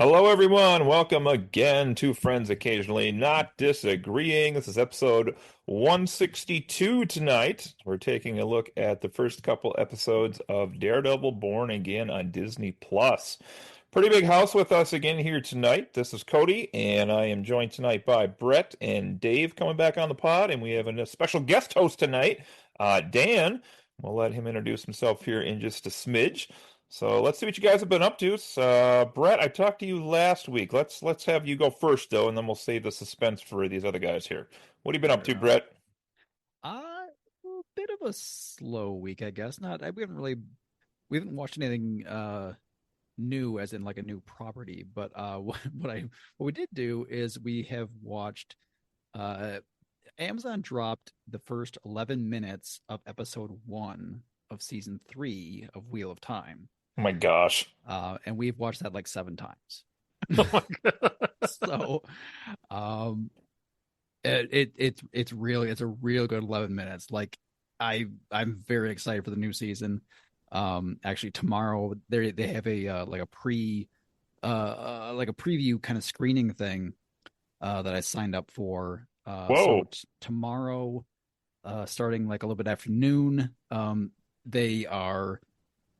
Hello, everyone. Welcome again to Friends Occasionally Not Disagreeing. This is episode 162 tonight. We're taking a look at the first couple episodes of Daredevil Born Again on Disney Plus. Pretty big house with us again here tonight. This is Cody, and I am joined tonight by Brett and Dave coming back on the pod, and we have a special guest host tonight, Dan. We'll let him introduce himself here in just a smidge. So let's see what you guys have been up to. Brett, I talked to you last week. Let's have you go first though, and then we'll save the suspense for these other guys here. What have you been up to, Sure. Brett? A bit of a slow week, I guess. We haven't watched anything new, as in like a new property. But what we did do is we have watched. Amazon dropped the first 11 minutes of episode 1 of season 3 of Wheel of Time. Oh my gosh. And we've watched that like 7 times. Oh my God. So, um, it's a real good 11 minutes. Like I'm very excited for the new season. Actually tomorrow they have a like a preview kind of screening thing that I signed up for. Whoa. Tomorrow, starting like a little bit after noon, they're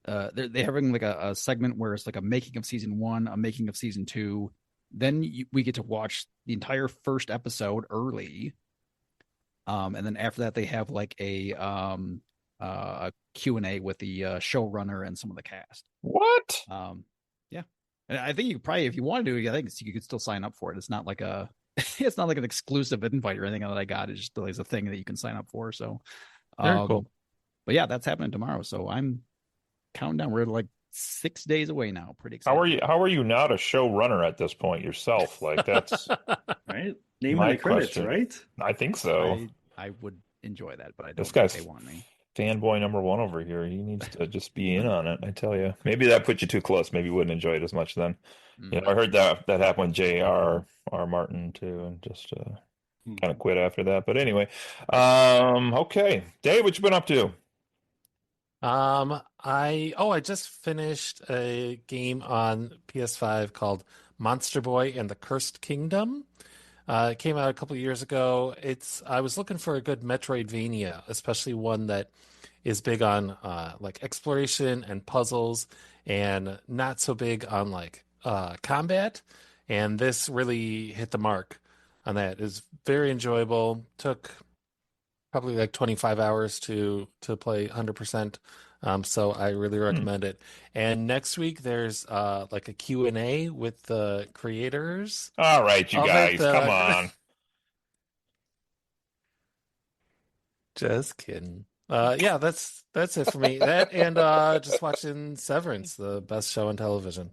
having like a segment where it's like a making of season 1, a making of season 2. Then we get to watch the entire first episode early. And then after that, they have like a Q&A with the showrunner and some of the cast. What? Yeah. And I think you probably, if you want to do it, I think you could still sign up for it. It's not like it's not like an exclusive invite or anything that I got. It's just like a thing that you can sign up for. So, Very cool. But yeah, that's happening tomorrow. So I'm counting down. We're like 6 days away now. Pretty excited. How are you not a showrunner at this point yourself? Like that's Right? Name my and the credits, question. right? I think so. I would enjoy that, but I don't This think guy's they want me. fanboy number one over here. He needs to just be in on it, I tell you. Maybe that put you too close. Maybe you wouldn't enjoy it as much then. I heard that happened with J.R.R. Martin too, and just kind of quit after that. But anyway, okay, Dave, what you been up to? I just finished a game on PS5 called Monster Boy and the Cursed Kingdom. It came out a couple of years ago. I was looking for a good Metroidvania, especially one that is big on like exploration and puzzles and not so big on like combat. And this really hit the mark on that. It's very enjoyable. Took probably like 25 hours to play 100%. So I really recommend it. And next week there's like a Q&A with the creators All right, you of it. guys, come on. Just kidding. Yeah, that's it for me. That and just watching Severance, the best show on television.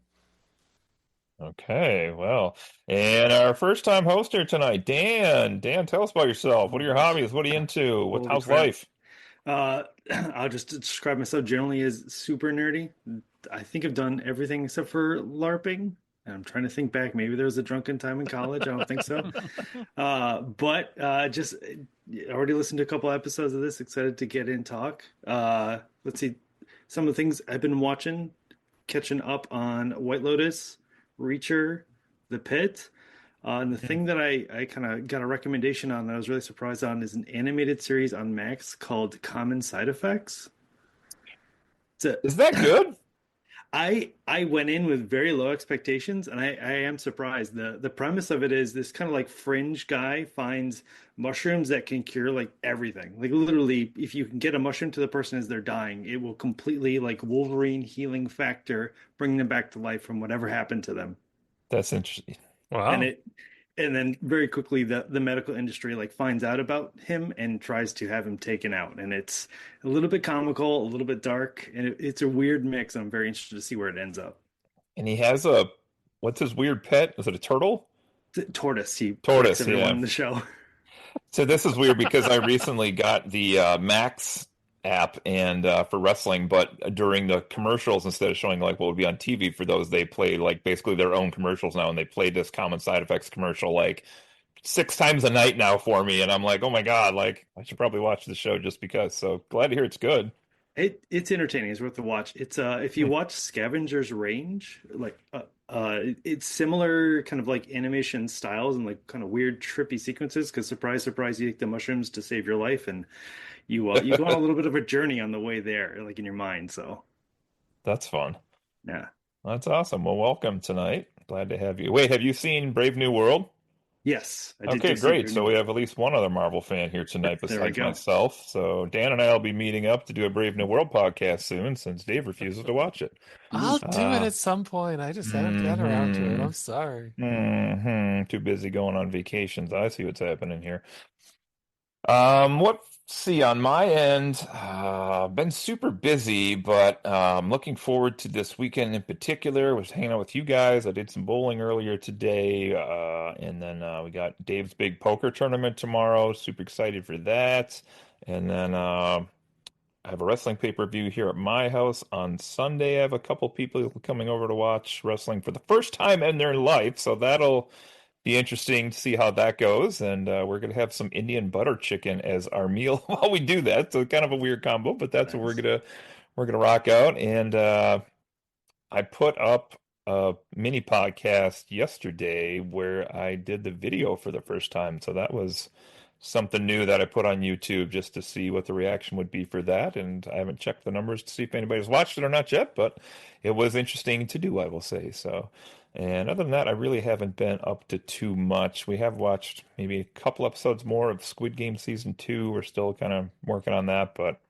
Okay, well, and our first time host here tonight, Dan. Dan, tell us about yourself. What are your hobbies? What are you into? Holy How's crap. life? I'll just describe myself generally as super nerdy. I think I've done everything except for LARPing. And I'm trying to think back. Maybe there was a drunken time in college. I don't think so. But just already listened to a couple episodes of this. Excited to get in talk. Let's see. Some of the things I've been watching, catching up on White Lotus, Reacher, The Pit. And the thing that I kind of got a recommendation on that I was really surprised on is an animated series on Max called Common Side Effects. Is that good? I went in with very low expectations, and I am surprised. The premise of it is this kind of like fringe guy finds mushrooms that can cure like everything. Like literally, if you can get a mushroom to the person as they're dying, it will completely like Wolverine healing factor, bring them back to life from whatever happened to them. That's interesting. And Wow. then very quickly the medical industry like finds out about him and tries to have him taken out, and it's a little bit comical, a little bit dark, and it's a weird mix. I'm very interested to see where it ends up. And he has what's his weird pet? Is it a turtle? Tortoise, he breaks Tortoise, everyone yeah. in the show. So this is weird because I recently got the Max app and for wrestling, but during the commercials, instead of showing like what would be on TV for those, they play like basically their own commercials now, and they play this Common Side Effects commercial like 6 times a night now for me, and I'm like, oh my God, like I should probably watch the show just because. So glad to hear it's good. It's entertaining. It's worth the watch. It's if you Hmm. watch Scavenger's Range, like It's similar kind of like animation styles and like kind of weird trippy sequences because surprise, surprise, you take the mushrooms to save your life and you go on a little bit of a journey on the way there, like in your mind. So That's fun. yeah. That's awesome. Well, welcome tonight. Glad to have you. Wait, have you seen Brave New World? Yes, I did Okay, just see great. Brave New So we World. have at least one other Marvel fan here tonight There we besides go. myself. So Dan and I will be meeting up to do a Brave New World podcast soon since Dave refuses to watch it. I'll do it Uh, at some point. I just haven't gotten around to it. hmm I'm sorry. Too busy going on vacations. I see what's happening here. Let's see on my end. Been super busy, but looking forward to this weekend in particular. Was hanging out with you guys. I did some bowling earlier today, and then we got Dave's big poker tournament tomorrow. Super excited for that. And then I have a wrestling pay-per-view here at my house on Sunday. I have a couple people coming over to watch wrestling for the first time in their life, so that'll be interesting to see how that goes. And we're gonna have some Indian butter chicken as our meal while we do that. So kind of a weird combo, but that's what Nice. we're gonna rock out. And I put up a mini podcast yesterday where I did the video for the first time. So that was something new that I put on YouTube just to see what the reaction would be for that. And I haven't checked the numbers to see if anybody's watched it or not yet, but it was interesting to do, I will say. So, and other than that, I really haven't been up to too much. We have watched maybe a couple episodes more of Squid Game season two. We're still kind of working on that, but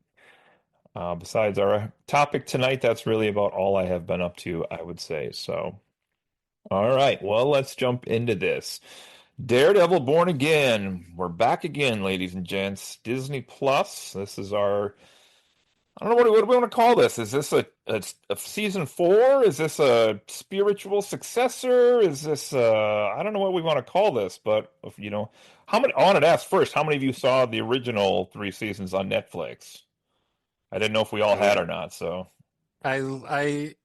besides our topic tonight, that's really about all I have been up to, I would say. So, all right, well, let's jump into this. Daredevil Born Again. We're back again, ladies and gents. Disney Plus. This is our, I don't know, what do we want to call this? Is this a season four? Is this a spiritual successor? Is this, I don't know what we want to call this, but, how many, I wanted to ask first, how many of you saw the original three seasons on Netflix? I didn't know if we all Oh had yeah. or not, so. I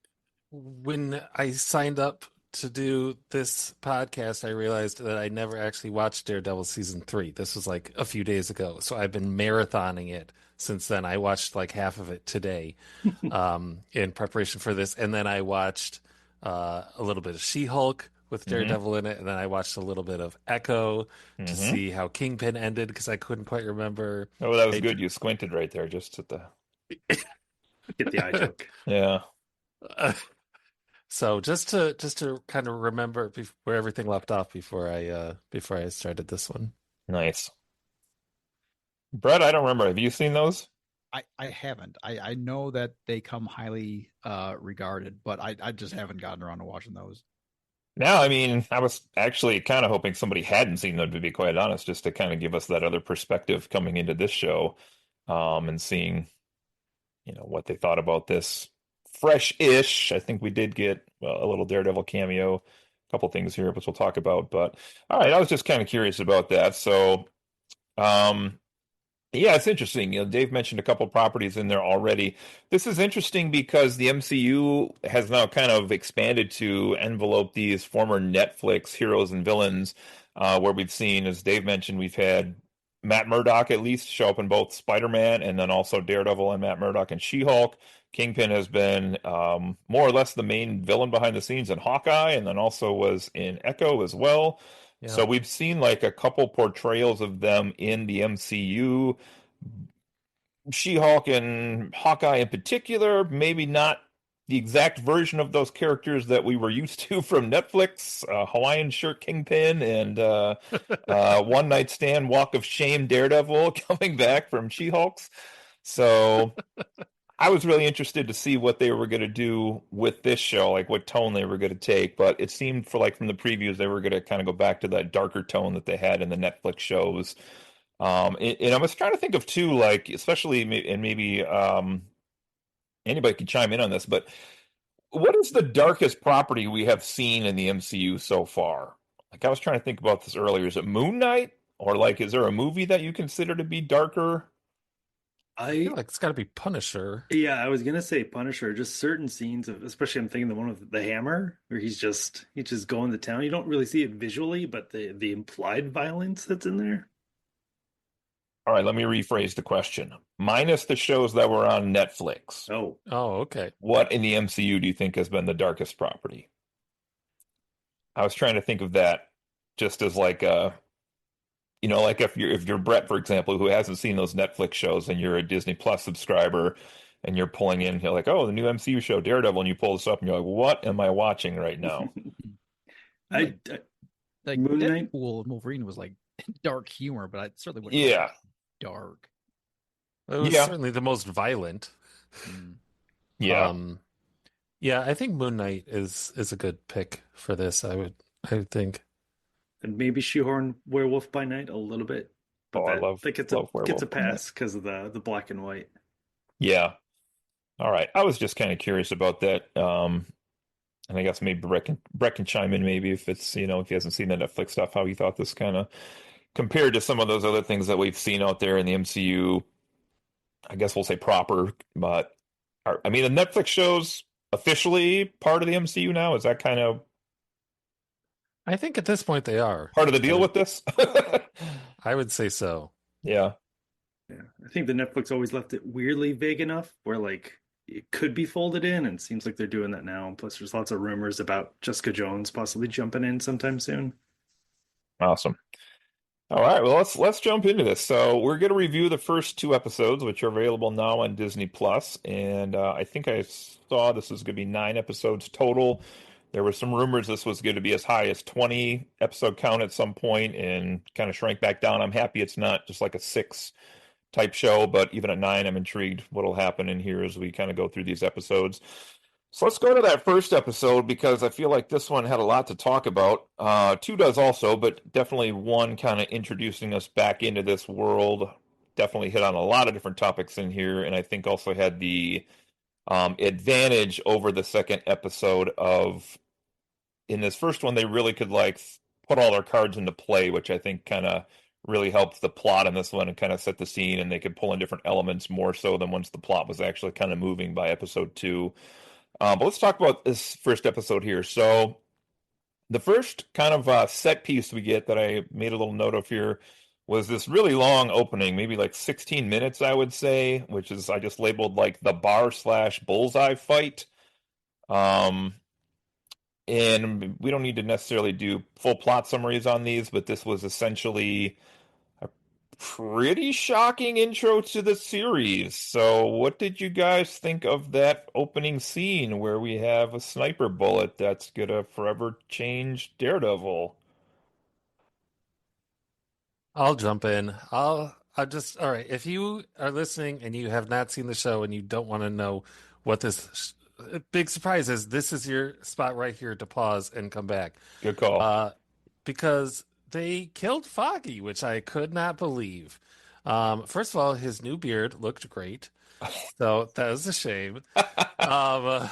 when I signed up to do this podcast, I realized that I never actually watched Daredevil season three. This was like a few days ago, so I've been marathoning it since then. I watched like half of it today, in preparation for this, and then I watched a little bit of She-Hulk with Mm-hmm. Daredevil in it, and then I watched a little bit of Echo to Mm-hmm. see how Kingpin ended because I couldn't quite remember. Oh, that was I, good. You squinted right there, just at the. Get the eye joke. Yeah, So just to kind of remember where everything left off before I started this one. nice. Brett, I don't remember. Have you seen those? I haven't. I know that they come highly regarded, but I just haven't gotten around to watching those. Now, I mean, I was actually kind of hoping somebody hadn't seen them, to be quite honest, just to kind of give us that other perspective coming into this show, and seeing, what they thought about this fresh-ish. I think we did get a little Daredevil cameo, a couple things here, which we'll talk about. But all right, I was just kind of curious about that. So, um, yeah, it's interesting. Dave mentioned a couple properties in there already. This is interesting because the MCU has now kind of expanded to envelope these former Netflix heroes and villains, where we've seen, as Dave mentioned, we've had Matt Murdock at least show up in both Spider-Man and then also Daredevil and Matt Murdock and She-Hulk. Kingpin has been more or less the main villain behind the scenes in Hawkeye, and then also was in Echo as well. So Yeah. we've seen like a couple portrayals of them in the MCU. She-Hulk and Hawkeye in particular, maybe not the exact version of those characters that we were used to from Netflix, Hawaiian shirt Kingpin and one night stand Walk of Shame Daredevil coming back from She-Hulk's. So I was really interested to see what they were going to do with this show, like what tone they were going to take. But it seemed for like from the previews, they were going to kind of go back to that darker tone that they had in the Netflix shows. And I was trying to think of two, like especially, and maybe anybody could chime in on this, but what is the darkest property we have seen in the MCU so far? Like I was trying to think about this earlier. Is it Moon Knight, or like is there a movie that you consider to be darker? I feel I like it's got to be Punisher. Yeah, I was gonna say Punisher. Just certain scenes of, especially I'm thinking the one with the hammer, where he's just going to town. You don't really see it visually, but the implied violence that's in there. All right, let me rephrase the question. Minus the shows that were on Netflix, Oh, Oh, okay. what in the MCU do you think has been the darkest property? I was trying to think of that just as like a, like if you're Brett, for example, who hasn't seen those Netflix shows and you're a Disney Plus subscriber and you're pulling in, you're like, oh, the new MCU show, Daredevil, and you pull this up and you're like, what am I watching right now? I, Like I like Moon Knight. Deadpool and Wolverine was like dark humor, but I certainly wouldn't call Yeah. it dark. It was Yeah. certainly the most violent. Mm. Yeah. Um, yeah, I think Moon Knight is a good pick for this. I would think. And maybe Shoehorn Werewolf by Night a little bit, Oh, but I that love that love gets a Werewolf by Night. pass because of the black and white. Yeah. All right. I was just kind of curious about that. And I guess maybe Brett can chime in maybe if it's, if he hasn't seen the Netflix stuff, how he thought this kind of compared to some of those other things that we've seen out there in the MCU. I guess we'll say proper, but I mean, the Netflix shows officially part of the MCU now. Is that kind of I think at this point they are. part of the I deal would with this? I would say so. Yeah. Yeah, I think the Netflix always left it weirdly vague enough where like it could be folded in, and it seems like they're doing that now. And plus, there's lots of rumors about Jessica Jones possibly jumping in sometime soon. Awesome. All right, well let's jump into this. So we're going to review the first two episodes, which are available now on Disney Plus, and I think I saw this is going to be 9 episodes total. There were some rumors this was going to be as high as 20 episode count at some point, and kind of shrank back down. I'm happy it's not just like a 6 type show, but even at 9, I'm intrigued what'll happen in here as we kind of go through these episodes. So let's go to that first episode because I feel like this one had a lot to talk about. Two does also, but definitely one kind of introducing us back into this world. Definitely hit on a lot of different topics in here, and I think also had the advantage over the second episode of in this first one they really could like put all their cards into play, which I think kind of really helped the plot in this one and kind of set the scene, and they could pull in different elements more so than once the plot was actually kind of moving by episode two. But let's talk about this first episode here. So the first kind of set piece we get that I made a little note of here was this really long opening, maybe like 16 minutes, I would say, which is I just labeled like the bar slash bullseye fight. Um, and we don't need to necessarily do full plot summaries on these, but this was essentially a pretty shocking intro to the series. So, what did you guys think of that opening scene where we have a sniper bullet that's gonna forever change Daredevil? I'll jump in. I'll just all right. If you are listening and you have not seen the show and you don't want to know what this big surprise is, this is your spot right here to pause and come back. Good call. Uh, because they killed Foggy, which I could not believe. First of all, his new beard looked great, so that was a shame. Um,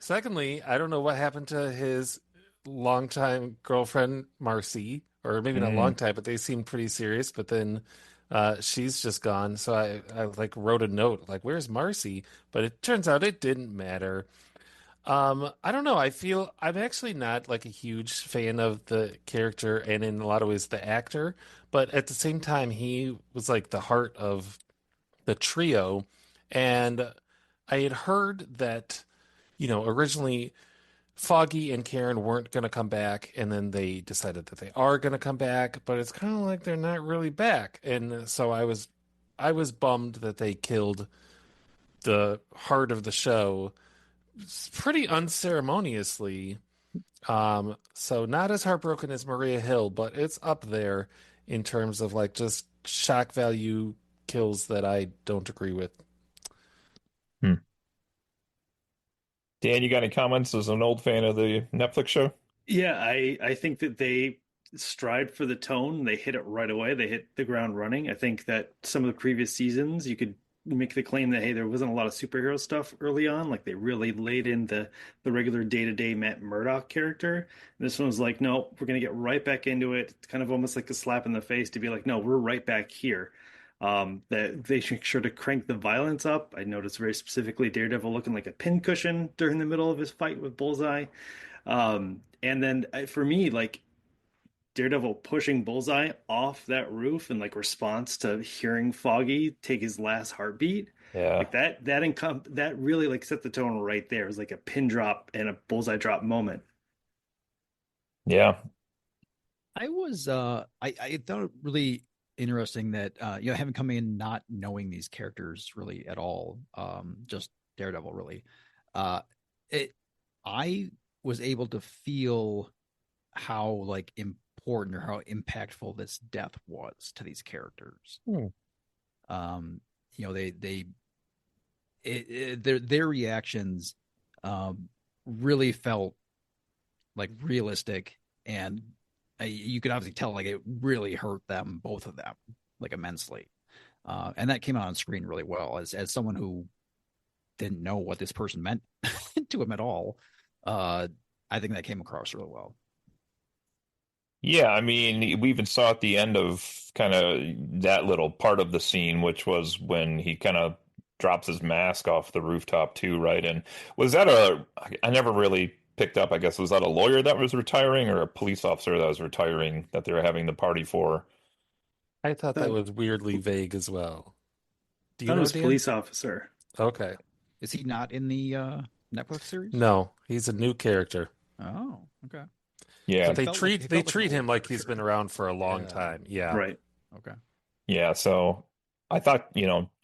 Secondly, I don't know what happened to his longtime girlfriend, Marcy, or maybe not long Mm, time, but they seemed pretty serious. But then she's just gone. So I like wrote a note like, "Where's Marcy?" But it turns out it didn't matter. I don't know. I feel I'm actually not like a huge fan of the character and in a lot of ways the actor, but at the same time, he was like the heart of the trio. And I had heard that, originally Foggy and Karen weren't going to come back, and then they decided that they are going to come back, but it's kind of like they're not really back. And so I was bummed that they killed the heart of the show pretty unceremoniously. So not as heartbroken as Maria Hill, but it's up there in terms of like just shock value kills that I don't agree with. hmm. Dan, you got any comments as an old fan of the Netflix show? Yeah, I think that they stride for the tone. They hit it right away. They hit the ground running. I think that some of the previous seasons, you could make the claim that hey, there wasn't a lot of superhero stuff early on. Like they really laid in the regular day-to-day Matt Murdock character. And this one was like, no, we're gonna get right back into it. It's kind of almost like a slap in the face to be like, no, we're right back here. That they make sure to crank the violence up. I noticed very specifically Daredevil looking like a pincushion during the middle of his fight with Bullseye. And then for me, like Daredevil pushing Bullseye off that roof in like response to hearing Foggy take his last heartbeat, Yeah. like that really like set the tone right there. It was like a pin drop and a Bullseye drop moment. Yeah. I was I thought it really interesting that having come in not knowing these characters really at all, just Daredevil really. Uh it I was able to feel how like important or how impactful this death was to these characters. Hmm. They their reactions really felt like realistic, and you could obviously tell like it really hurt them, both of them, like immensely. And that came out on screen really well as someone who didn't know what this person meant to him at all. I think that came across really well. Yeah, I mean, we even saw at the end of kind of that little part of the scene, which was when he kind of drops his mask off the rooftop too, right? And was that I never really picked up, I guess, was that a lawyer that was retiring or a police officer that was retiring that they were having the party for? I thought that Thought, was weirdly vague as well. Do you thought it know, was Dan? police officer. Okay. Is he not in the Netflix series? No, he's a new character. Oh, okay. Yeah, But He felt like he they felt like an treat old him like he's character. been around for a long Yeah. time. Yeah. Right. Okay. yeah. So I thought,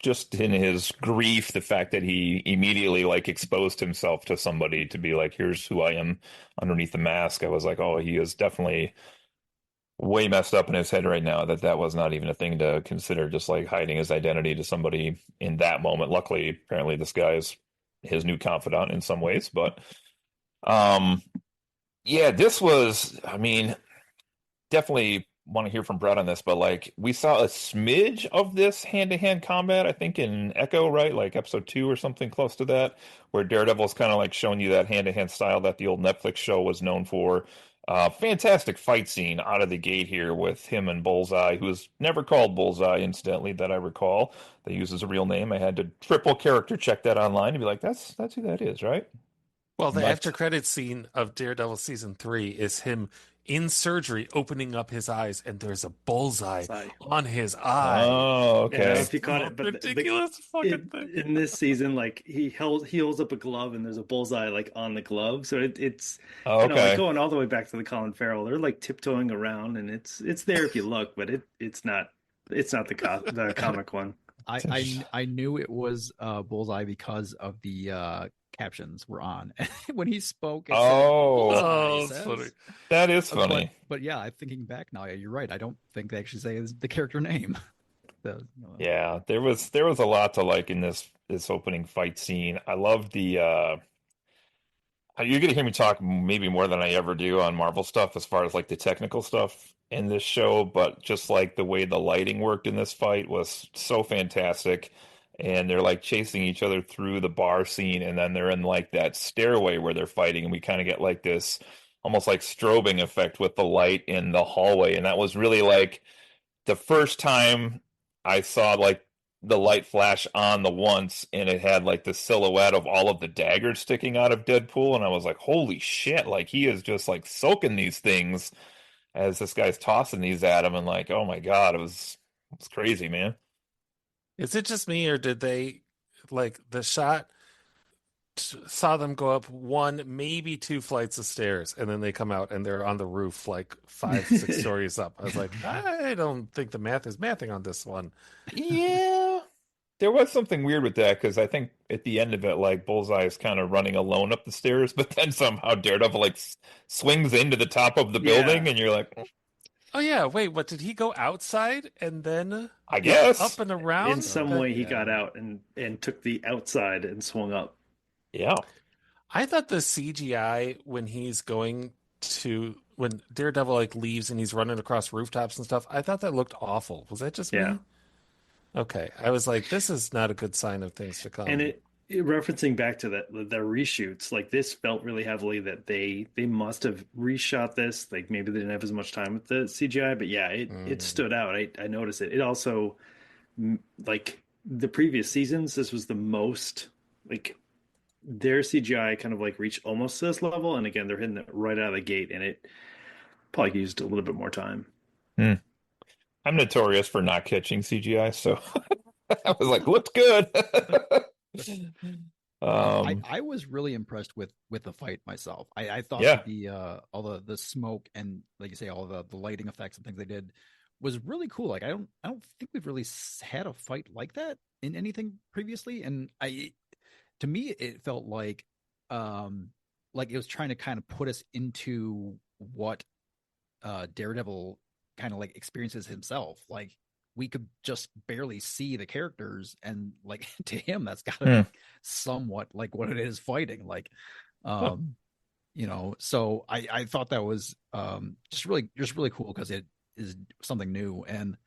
just in his grief, the fact that he immediately like exposed himself to somebody to be like, here's who I am underneath the mask. I was like, oh, he is definitely way messed up in his head right now that that was not even a thing to consider, just like hiding his identity to somebody in that moment. Luckily, apparently this guy is his new confidant in some ways, but um yeah, this was, I mean, definitely want to hear from Brett on this, but like we saw a smidge of this hand-to-hand combat, I think in Echo, right? Like episode 2 or something close to that, where Daredevil's kind of like showing you that hand-to-hand style that the old Netflix show was known for. Fantastic fight scene out of the gate here with him and Bullseye, who is never called Bullseye, incidentally, that I recall. They use his real name. I had to triple character check that online and be like, that's who that is, right? Well, the after But credits scene of Daredevil season 3 is him in surgery opening up his eyes, and there's a bullseye Sorry. on his eye. oh, I don't know okay. if you caught Most it, but ridiculous fucking thing. in this season, like he holds up a glove and there's a bullseye like on the glove. So it's Oh, like okay. going all the way back to the Colin Farrell. They're like tiptoeing around, and it's there if you look, but it's not the comic one. I knew it was Bullseye because of the captions were on. When he spoke, it said Oh, Bullseye. Oh, It it's funny. says, that is but funny. but yeah, I'm thinking back now. Yeah, you're right. I don't think they actually say the character name. Yeah, there was a lot to like in this opening fight scene. I love the you're gonna hear me talk maybe more than I ever do on Marvel stuff as far as like the technical stuff in this show, but just like the way the lighting worked in this fight was so fantastic. And they're like chasing each other through the bar scene, and then they're in like that stairway where they're fighting, and we kind of get like this almost like strobing effect with the light in the hallway. And that was really like the first time I saw like the light flash on the once and it had like the silhouette of all of the daggers sticking out of Deadpool, and I was like, holy shit, like he is just like soaking these things as this guy's tossing these at him, and like, oh my God, it's crazy, man. Is it just me, or did they like the shot saw them go up one, maybe two flights of stairs, and then they come out and they're on the roof like five, six stories up? I was like, I don't think the math is mathing on this one. Yeah. There was something weird with that because I think at the end of it, like Bullseye is kind of running alone up the stairs, but then somehow Daredevil like swings into the top of the building, Yeah, and you're like, Oh yeah, wait, what did he go outside and then I up guess. and in around? some That way he got Yeah. out and took the outside and swung up. Yeah. I thought the CGI when he's going to when Daredevil like leaves and he's running across rooftops and stuff, I thought that looked awful. Was that just Yeah. me? Okay. I was like, this is not a good sign of things to And come. referencing back to the reshoots, like this felt really heavily that they must have reshot this. Like maybe they didn't have as much time with the CGI, but yeah, it Mm. stood out. I noticed it. It also like the previous seasons, this was the most like their CGI kind of like reached almost to this level, and again they're hitting it right out of the gate, and it probably used a little bit more time. Hmm. I'm notorious for not catching CGI, so I was like, looked good. Um, I was really impressed with the fight myself. I thought yeah. that the all the smoke and, like you say, all the lighting effects and things they did was really cool. Like I don't think we've really had a fight like that in anything previously, and I to me it felt like it was trying to kind of put us into what Daredevil kind of like experiences himself. Like we could just barely see the characters, and like to him, that's got to Hmm. be somewhat like what it is fighting. Like, um, so I thought that was just really cool because it is something new. And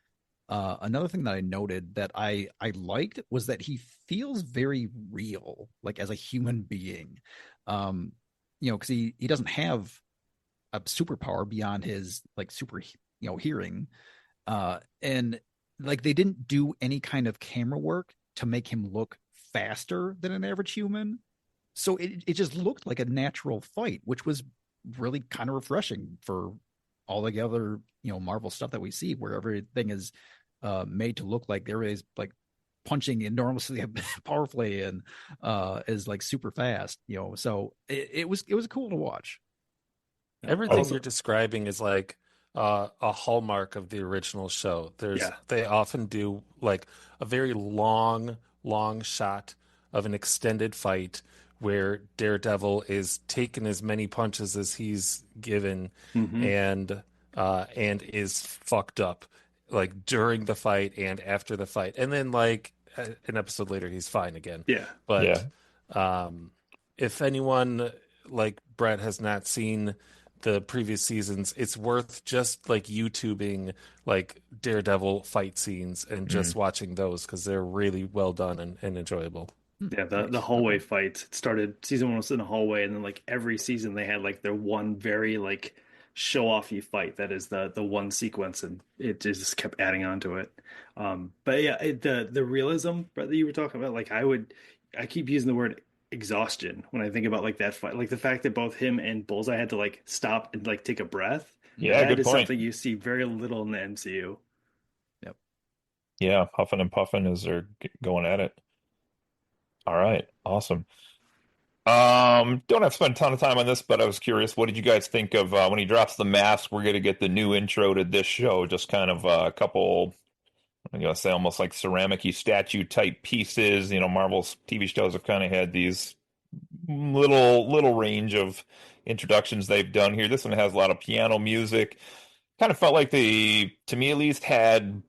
another thing that I noted that I liked was that he feels very real, like as a human being. Um, because he doesn't have a superpower beyond his like super hearing, and like they didn't do any kind of camera work to make him look faster than an average human, so it just looked like a natural fight, which was really kind of refreshing for all the other Marvel stuff that we see where everything is made to look like there is like punching enormously powerfully and is like super fast, so it was cool to watch. Everything you're Also, describing is like a hallmark of the original show. yeah. They often do like a very long shot of an extended fight where Daredevil is taking as many punches as he's given Hmm. and is fucked up like during the fight and after the fight. And then like an episode later he's fine again. Yeah. But Yeah. um if anyone like Brett has not seen the previous seasons, it's worth just like YouTubing like Daredevil fight scenes and Mm. just watching those because they're really well done and enjoyable. Yeah, the Nice. hallway Okay. fight started season one was in a hallway, and then like every season they had like their one very like show offy fight that is the one sequence, and it just kept adding on to it. But yeah, the realism that you were talking about, like I keep using the word exhaustion when I think about like that fight, like the fact that both him and Bullseye had to like stop and like take a breath. Yeah, That good is point. something you see very little in the MCU. Yep. Yeah, huffing and puffing as they're going at it. All right, awesome. Don't have to spend a ton of time on this, but I was curious, what did you guys think of when he drops the mask? We're gonna get the new intro to this show, just kind of a couple, I'm gonna say almost like ceramic-y statue type pieces. Marvel's TV shows have kind of had these little range of introductions they've done here. This one has a lot of piano music. Kind of felt like they, to me at least, had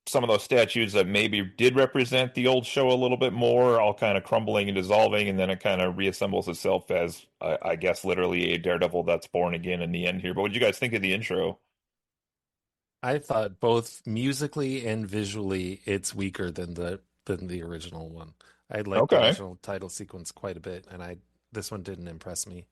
some of those statues that maybe did represent the old show a little bit more, all kind of crumbling and dissolving, and then it kind of reassembles itself as, I guess, literally a Daredevil that's born again in the end here. But what did you guys think of the intro? I thought both musically and visually it's weaker than the original one. I liked the Okay. original title sequence quite a bit, and I this one didn't impress me.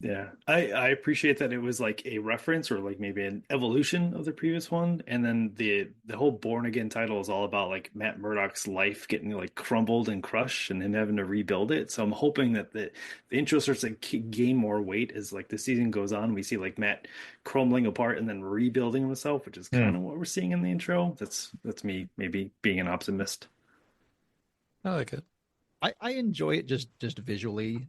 Yeah, I appreciate that it was like a reference or like maybe an evolution of the previous one, and then the whole Born Again title is all about like Matt Murdock's life getting like crumbled and crushed and him having to rebuild it. So I'm hoping that the intro starts to gain more weight as like the season goes on. We see like Matt crumbling apart and then rebuilding himself, which is Hmm. kind of what we're seeing in the intro. That's me maybe being an optimist. I like it. I enjoy it just visually.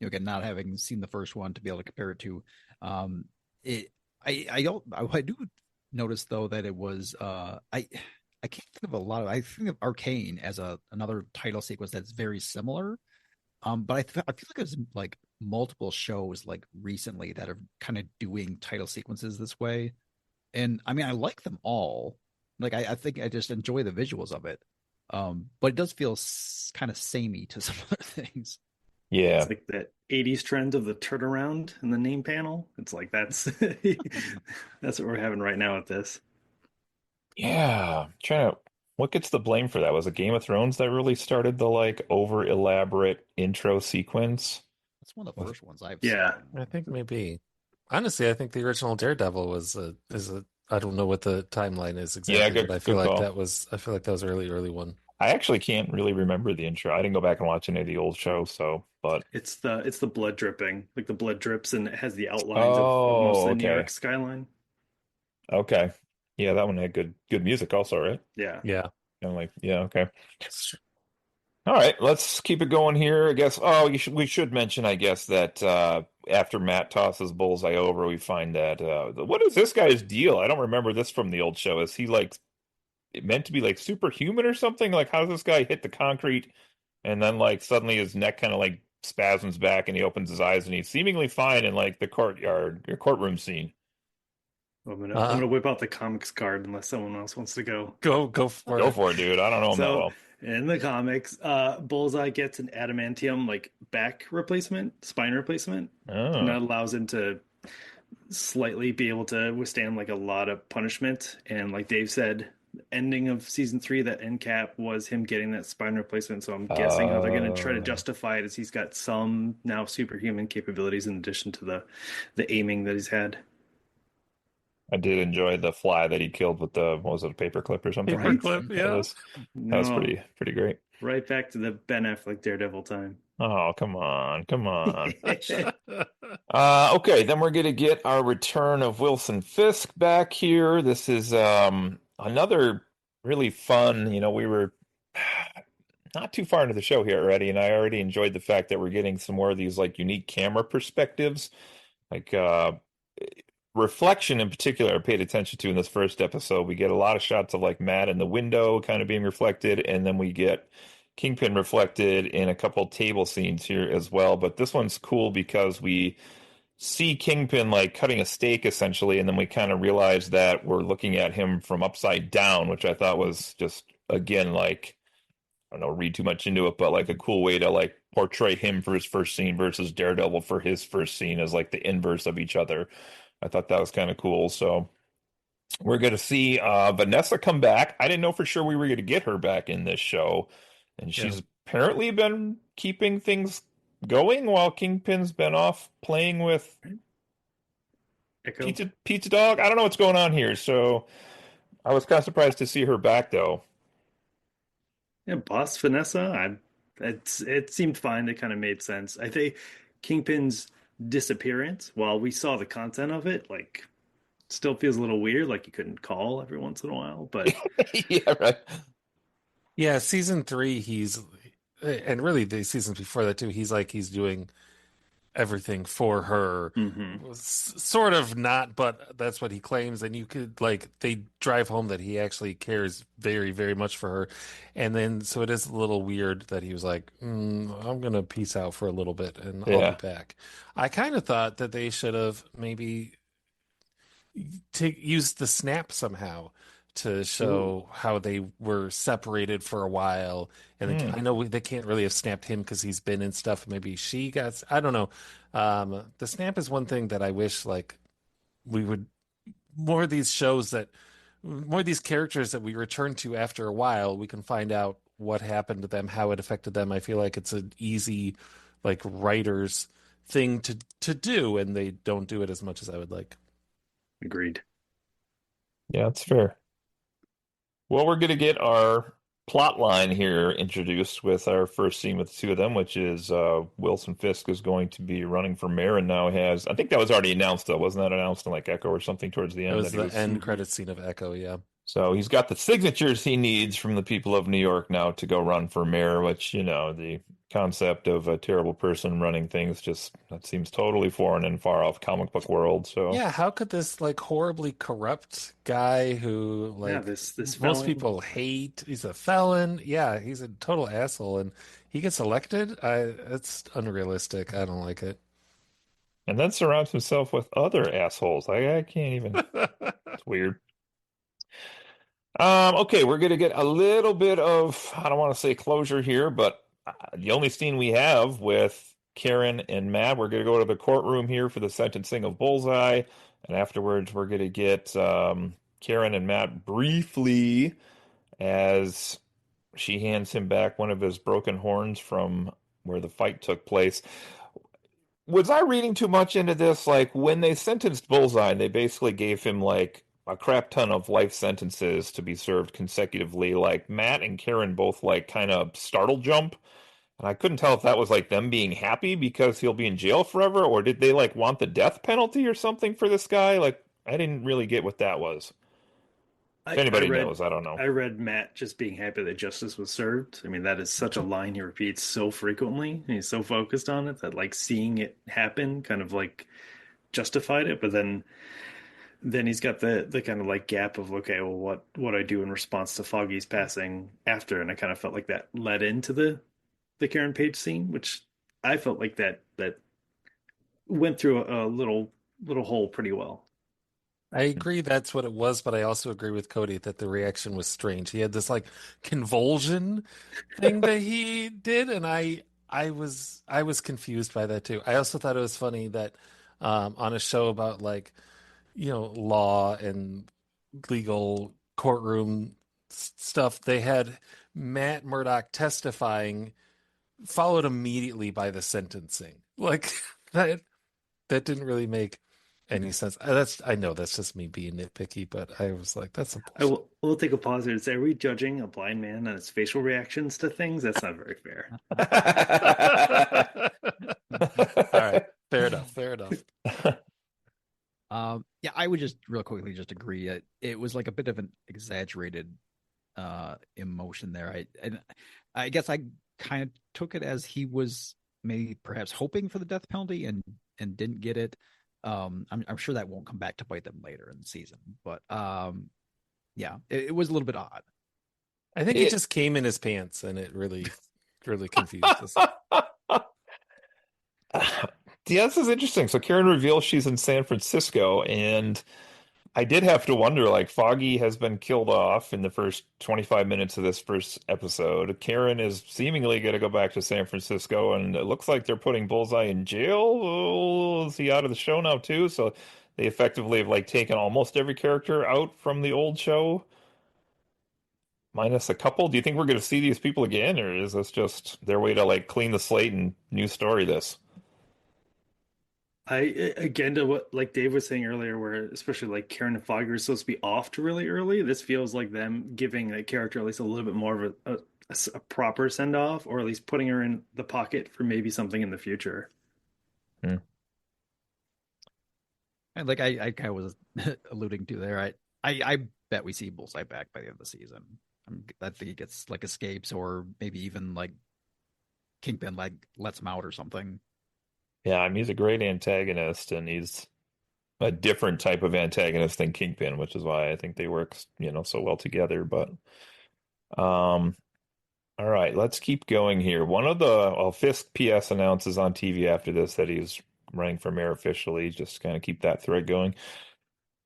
Again, not having seen the first one to be able to compare it to, it. I don't. I do notice though that it was. I can't think of a lot of. I think of Arcane as another title sequence that's very similar. But I feel like there's like multiple shows like recently that are kind of doing title sequences this way, and I mean I like them all. Like I think I just enjoy the visuals of it. But it does feel kind of samey to some other things. Yeah. It's like that 80s trend of the turnaround in the name panel. It's like that's that's what we're having right now with this. Yeah. Trying to, what gets the blame for that? Was it Game of Thrones that really started the like over elaborate intro sequence? That's one of the Was- first ones I've Yeah. seen. I think maybe. Honestly, I think the original Daredevil was a is a I don't know what the timeline is Yeah, exactly, but good good call. I feel like that was early one. I actually can't really remember the intro. I didn't go back and watch any of the old shows, so but It's the blood dripping. Like the blood drips and it has the outlines of oh, mostly New York okay. skyline. Okay. Yeah, that one had good music also, right? Yeah. Yeah. Kind of like, yeah, okay. All right, let's keep it going here. I guess. Oh, we should mention, I guess, that after Matt tosses Bullseye over, we find that what is this guy's deal? I don't remember this from the old show. Is he like meant to be like superhuman or something? Like, how does this guy hit the concrete and then like suddenly his neck kind of like spasms back and he opens his eyes and he's seemingly fine in like the courtyard or courtroom scene. I'm Uh, gonna whip out the comics card unless someone else wants to go. go for Go it. for it, dude. I don't know him that So well. in the comics, Bullseye gets an adamantium like back replacement, spine replacement, and Oh, that allows him to slightly be able to withstand like a lot of punishment. And like Dave said, ending of season three, that end cap was him getting that spine replacement. So I'm guessing how they're going to try to uh, justify it is he's got some now superhuman capabilities in addition to the aiming that he's had. I did enjoy the fly that he killed with the what was it, a paper clip or something? Right? Paperclip, That yeah. was that was No, pretty great. right back to the Ben Affleck Daredevil time. Oh, come on, come on. Okay, then we're gonna get our return of Wilson Fisk back here. This is another really fun, we were not too far into the show here already, and I already enjoyed the fact that we're getting some more of these like unique camera perspectives. Like reflection in particular, I paid attention to in this first episode. We get a lot of shots of like Matt in the window kind of being reflected, and then we get Kingpin reflected in a couple table scenes here as well. But this one's cool because we see Kingpin like cutting a steak essentially, and then we kind of realize that we're looking at him from upside down, which I thought was just again like I don't know, read too much into it, but like a cool way to like portray him for his first scene versus Daredevil for his first scene as like the inverse of each other. I thought that was kind of cool. So we're going to see Vanessa come back. I didn't know for sure we were going to get her back in this show. And Yeah. she's apparently been keeping things going while Kingpin's been off playing with Echo. Pizza Dog. I don't know what's going on here. So I was kind of surprised to see her back though. Yeah, Boss Vanessa. It seemed fine. It kind of made sense. I think Kingpin's disappearance, while we saw the content of it, like still feels a little weird. Like you couldn't call every once in a while, but Yeah, right. Yeah, season three, and really the seasons before that too, he's doing everything for her. hmm Sort of not, but that's what he claims. And you could like they drive home that he actually cares very, very much for her. And then so it is a little weird that he was like, I'm gonna peace out for a little bit and I'll be Yeah. back. I kind of thought that they should have maybe use the snap somehow to Ooh, show how they were separated for a while. And Hmm. I know they can't really have snapped him because he's been in stuff. Maybe she got, I don't know. The snap is one thing that I wish like we would more of these shows that more of these characters that we return to after a while, we can find out what happened to them, how it affected them. I feel like it's an easy like writers thing to do, and they don't do it as much as I would like. agreed. Yeah, that's fair. Well, we're going to get our plot line here introduced with our first scene with the two of them, which is Wilson Fisk is going to be running for mayor and now has, I think that was already announced though, wasn't that announced in like Echo or something towards the It end was that he the was. end hmm credit scene of Echo, yeah. So he's got the signatures he needs from the people of New York now to go run for mayor, which, the concept of a terrible person running things just that seems totally foreign and far off comic book world. So Yeah, how could this like horribly corrupt guy who Yeah, like this most felon. people hate, he's a felon. Yeah, he's a total asshole and he gets elected. It's unrealistic. I don't like it. and then surrounds himself with other assholes. I can't even. It's weird. Okay, we're gonna get a little bit of, I don't want to say closure here, but the only scene we have with Karen and Matt, we're gonna go to the courtroom here for the sentencing of Bullseye, and afterwards we're gonna get Karen and Matt briefly as she hands him back one of his broken horns from where the fight took place. Was I reading too much into this? Like when they sentenced Bullseye, they basically gave him like a crap ton of life sentences to be served consecutively. Like Matt and Karen both like kind of startle jump. And I couldn't tell if that was like them being happy because he'll be in jail forever, or did they like want the death penalty or something for this guy? Like I didn't really get what that was. If I anybody read knows, I don't know. I read Matt just being happy that justice was served. I mean, that is such a line he repeats so frequently, and he's so focused on it that like seeing it happen kind of like justified it. But then he's got the kind of like gap of okay, well, what I do in response to Foggy's passing after, and I kind of felt like that led into the Karen Page scene, which I felt like that went through a little hole pretty well. I agree that's what it was, but I also agree with Cody that the reaction was strange. He had this like convulsion thing that he did, and I was confused by that too. I also thought it was funny that on a show about like, law and legal courtroom stuff, they had Matt Murdock testifying, followed immediately by the sentencing. Like that didn't really make any sense. I know that's just me being nitpicky, but I was like, that's some I bullshit. will take a pause here and say, are we judging a blind man on his facial reactions to things? That's not very fair. All right, fair enough, fair enough. Yeah, I would just real quickly just agree. It was like a bit of an exaggerated emotion there. I guess I kind of took it as he was maybe perhaps hoping for the death penalty and didn't get it. I'm sure that won't come back to bite them later in the season, but yeah, it was a little bit odd. I think it just came in his pants, and it really confused us. Yeah, this is interesting. So Karen reveals she's in San Francisco, and I did have to wonder, like, Foggy has been killed off in the first 25 minutes of this first episode. Karen is seemingly going to go back to San Francisco, and it looks like they're putting Bullseye in jail. Oh, is he out of the show now too? So they effectively have like taken almost every character out from the old show, minus a couple. Do you think we're going to see these people again, or is this just their way to like clean the slate and new story this? I again to what like Dave was saying earlier, where especially like Karen and Fogger is supposed to be off to really early. This feels like them giving a character at least a little bit more of a proper send off, or at least putting her in the pocket for maybe something in the future. Hmm. And like I kind of was alluding to there, I bet we see Bullseye back by the end of the season. I think he gets like escapes or maybe even like Kingpin like lets him out or something. Yeah, I mean, he's a great antagonist, and he's a different type of antagonist than Kingpin, which is why I think they work, so well together. But um, all right, let's keep going here. One of the Fisk PS announces on TV after this that he's running for mayor officially. Just kind of keep that thread going.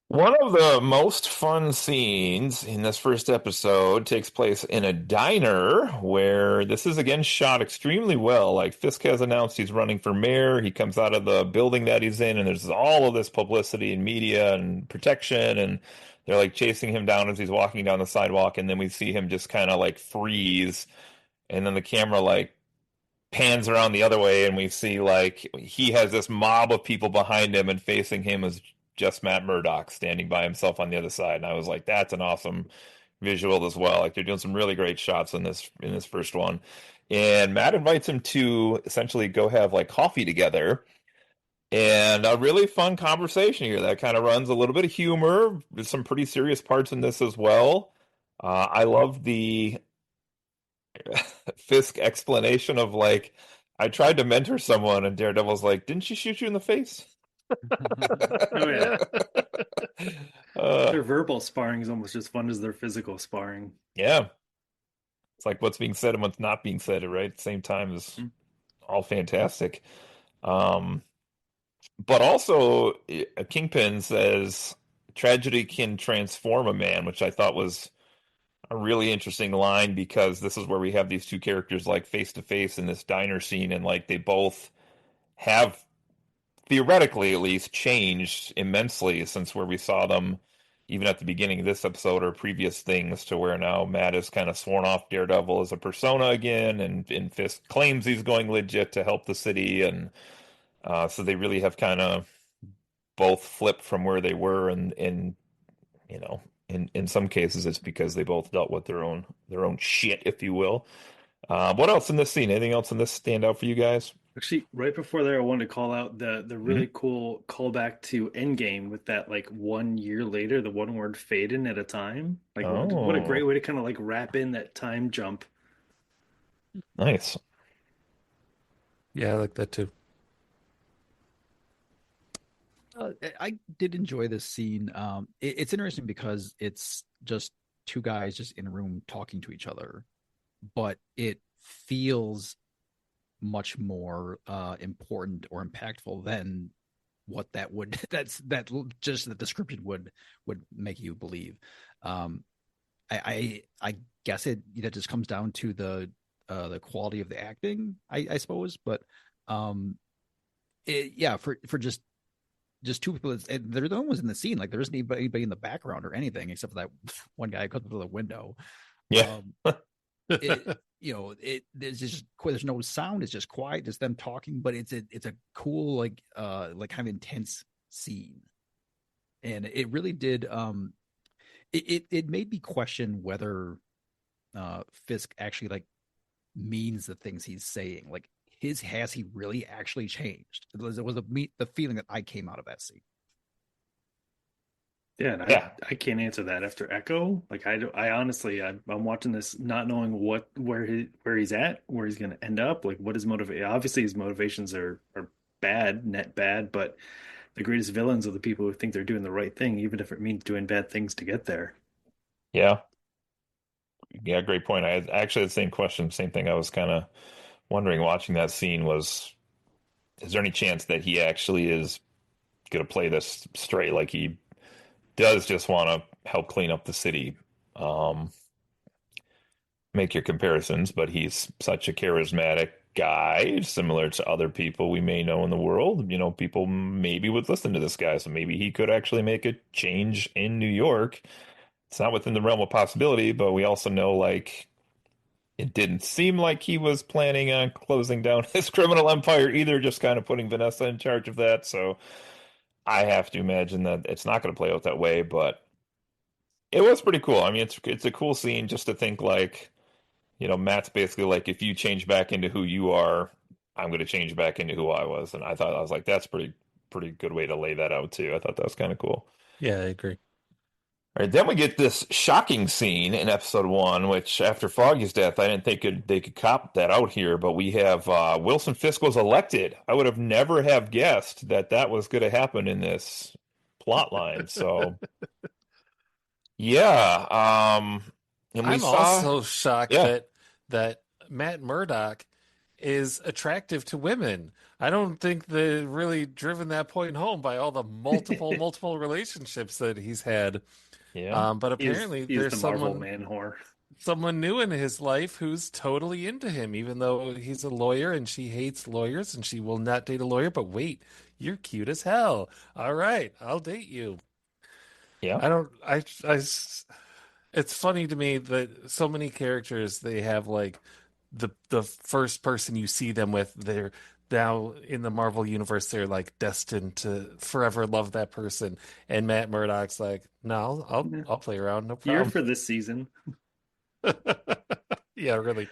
One of the most fun scenes in this first episode takes place in a diner where this is again shot extremely well. Like Fisk has announced he's running for mayor. He comes out of the building that he's in, and there's all of this publicity and media and protection, and they're like chasing him down as he's walking down the sidewalk, and then we see him just kind of like freeze, and then the camera like pans around the other way, and we see like he has this mob of people behind him, and facing him is just Matt Murdock standing by himself on the other side. And I was like, that's an awesome visual as well. Like they're doing some really great shots in this first one. And Matt invites him to essentially go have like coffee together. And a really fun conversation here that kind of runs a little bit of humor. There's some pretty serious parts in this as well. I love the Fisk explanation of like, I tried to mentor someone, and Daredevil's like, didn't she shoot you in the face? Oh yeah, Uh, their verbal sparring is almost as fun as their physical sparring. yeah, it's like what's being said and what's not being said, right? At the same time is all fantastic. Um, but also, Kingpin says tragedy can transform a man, which I thought was a really interesting line because this is where we have these two characters like face to face in this diner scene, and like they both have theoretically at least changed immensely since where we saw them even at the beginning of this episode or previous things, to where now Matt has kind of sworn off Daredevil as a persona again, and Fisk claims he's going legit to help the city, and so they really have kind of both flipped from where they were, and in some cases it's because they both dealt with their own shit, if you will. What else in this scene? Anything else in this stand out for you guys? Actually, right before there, I wanted to call out the Mhm. really cool callback to Endgame with that like 1 year later, the one word fade in at a time. Like what a great Oh, way to kind of like wrap in that time jump. nice. Yeah, I like that too. I did enjoy this scene. It's interesting because it's just two guys just in a room talking to each other, but it feels much more important or impactful than what that would that just the description would make you believe. Um, I guess it just comes down to the quality of the acting, I suppose, but yeah, for just two people. They're the only ones in the scene. Like there isn't anybody in the background or anything except for that one guy who comes through the window. Yeah. Um, it there's no sound. It's just quiet, just them talking. But it's a cool like kind of intense scene, and it really did. It made me question whether Fisk actually like means the things he's saying. Like has he really actually changed? It was the feeling that I came out of that scene. Yeah, and I Yeah. I can't answer that after Echo. Like I honestly I'm watching this not knowing where he's at, where he's going to end up, like what his motivate. Obviously, his motivations are bad, net bad, but the greatest villains are the people who think they're doing the right thing, even if it means doing bad things to get there. Yeah. Yeah, great point. I had actually had the same question, same thing. I was kind of wondering watching that scene was, is there any chance that he actually is going to play this straight? Like he does just want to help clean up the city. Um, Make your comparisons, but he's such a charismatic guy, similar to other people we may know in the world. You know, people maybe would listen to this guy, so maybe he could actually make a change in New York. It's not within the realm of possibility, but we also know like it didn't seem like he was planning on closing down his criminal empire either, just kind of putting Vanessa in charge of that. So I have to imagine that it's not going to play out that way, but it was pretty cool. I mean, it's a cool scene just to think like, you know, Matt's basically like, if you change back into who you are, I'm going to change back into who I was. And I was like, that's pretty good way to lay that out too. I thought that was kind of cool. Yeah, I agree. All right, then we get this shocking scene in episode one, which after Froggy's death, I didn't think they could cop that out here, but we have Wilson Fisk was elected. I would have never have guessed that that was going to happen in this plot line. So yeah, and we I'm saw, also shocked yeah, that Matt Murdock is attractive to women. I don't think they've really driven that point home by all the multiple relationships that he's had. yeah, But He apparently is there's the Marvel man whore. someone new in his life who's totally into him, even though he's a lawyer and she hates lawyers and she will not date a lawyer. But wait, you're cute as hell. All right, I'll date you. yeah. I don't, I, it's funny to me that so many characters they have like the first person you see them with, they're now in the Marvel universe, they're like destined to forever love that person. And Matt Murdock's like, no, Yeah. I'll play around, no Here problem. for this season. Yeah, really.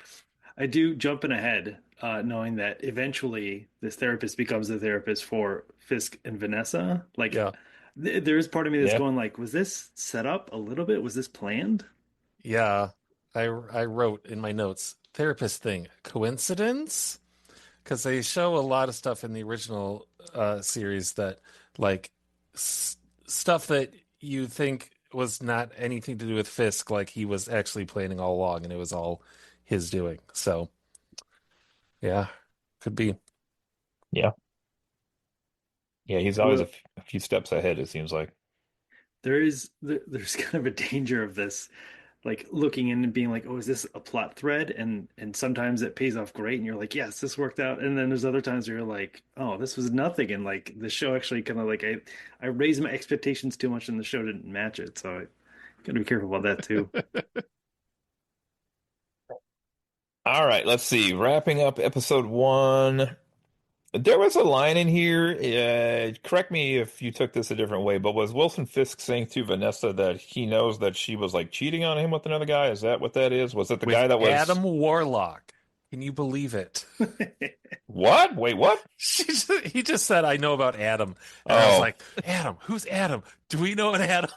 I do jumping ahead, knowing that eventually this therapist becomes the therapist for Fisk and Vanessa. Like, Yeah. there is part of me that's Yeah. going like, was this set up a little bit? Was this planned? Yeah. I wrote in my notes, therapist thing, coincidence? Because they show a lot of stuff in the original series that like stuff that you think was not anything to do with Fisk, like he was actually planning all along and it was all his doing. So yeah, could be. Yeah. Yeah, he's always Well, a few steps ahead, it seems like. there's kind of a danger of this, like looking in and being like, oh, is this a plot thread? And sometimes it pays off great, and you're like, yes, this worked out. And then there's other times where you're like, oh, this was nothing, and like the show actually kind of like I raised my expectations too much, and the show didn't match it. So I gotta be careful about that too. All right, let's see. Wrapping up episode one. There was a line in here. Correct me if you took this a different way, but was Wilson Fisk saying to Vanessa that he knows that she was like cheating on him with another guy? Is that what that is? Was it the With guy that was? Adam Warlock. Can you believe it? What? Wait, what? He just said, I know about Adam. And I was Oh, like, Adam? Who's Adam? Do we know an Adam?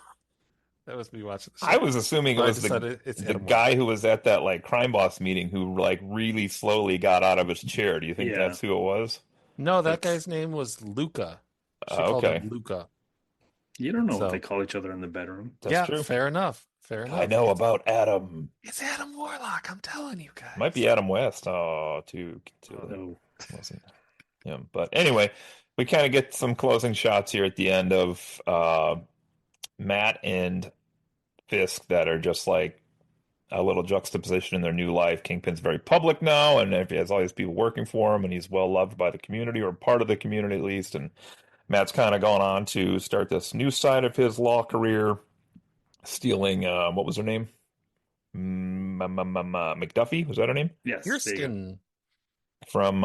That was me watching the I show. was assuming it So I was decided it's the Adam guy Warlock. who was at that like crime boss meeting who like really slowly got out of his chair. Do you think Yeah, that's who it was? No, that that's guy's name was Luca. She called him Okay, Luca. you don't know what they So, call each other in the bedroom. that's yeah, true. fair enough. Fair I enough. know about Adam. It's Adam Warlock. I'm telling you Might guys. be Adam West. Oh, Oh too no. wasn't him. But anyway, we kind of get some closing shots here at the end of Matt and Fisk that are just like a little juxtaposition in their new life. Kingpin's very public now, and he has all these people working for him, and he's well loved by the community, or part of the community at least. And Matt's kind of gone on to start this new side of his law career, stealing what was her name? McDuffie, was that her name? Yes, there you go. Kirsten. From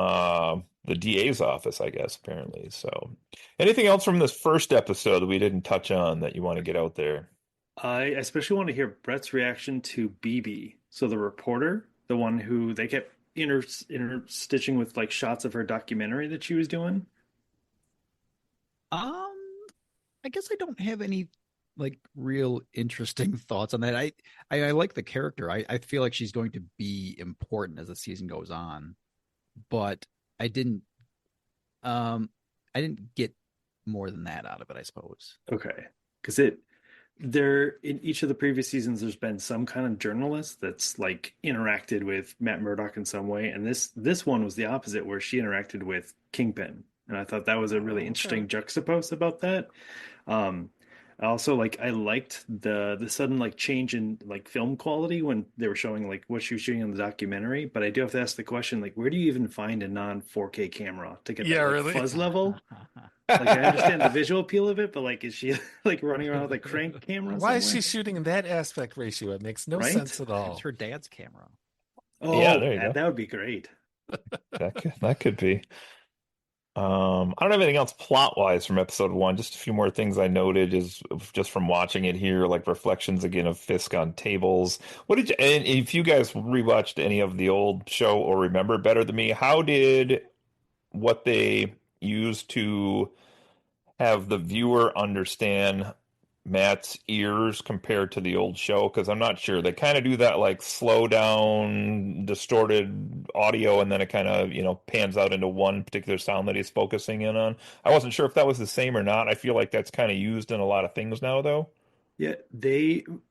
the DA's office, I guess, apparently. So, anything else from this first episode that we didn't touch on that you want to get out there? I especially want to hear Brett's reaction to BB. So the reporter, the one who they kept interstitching with like shots of her documentary that she was doing. Um, I guess I don't have any like real interesting thoughts on that. I like the character. I feel like she's going to be important as the season goes on, but I didn't um I didn't get more than that out of it, I suppose. Okay, because it there in each of the previous seasons, there's been some kind of journalist that's like interacted with Matt Murdock in some way, and this one was the opposite, where she interacted with Kingpin, and I thought that was a really Okay. interesting juxtapose about that. Um, I also like I liked the sudden like change in like film quality when they were showing like what she was shooting in the documentary. But I do have to ask the question, like, where do you even find a non 4K camera to get Yeah, that like really. fuzz level? Like I understand the visual appeal of it, but like is she like running around with a crank camera Why is she somewhere? shooting in that aspect ratio? It makes no Right? sense at It's all. her dad's camera. Yeah, Oh, there you go. that would be great. That could be. I don't have anything else plot wise from episode one. Just a few more things I noted is just from watching it here, like reflections again of Fisk on tables. What did you, and if you guys rewatched any of the old show or remember it better than me, how did what they used to have the viewer understand Matt's ears compared to the old show? Because I'm not sure. They kind of do that like slow down, distorted audio, and then it kind of, pans out into one particular sound that he's focusing in on. I wasn't sure if that was the same or not. I feel like that's kind of used in a lot of things now, though. Yeah,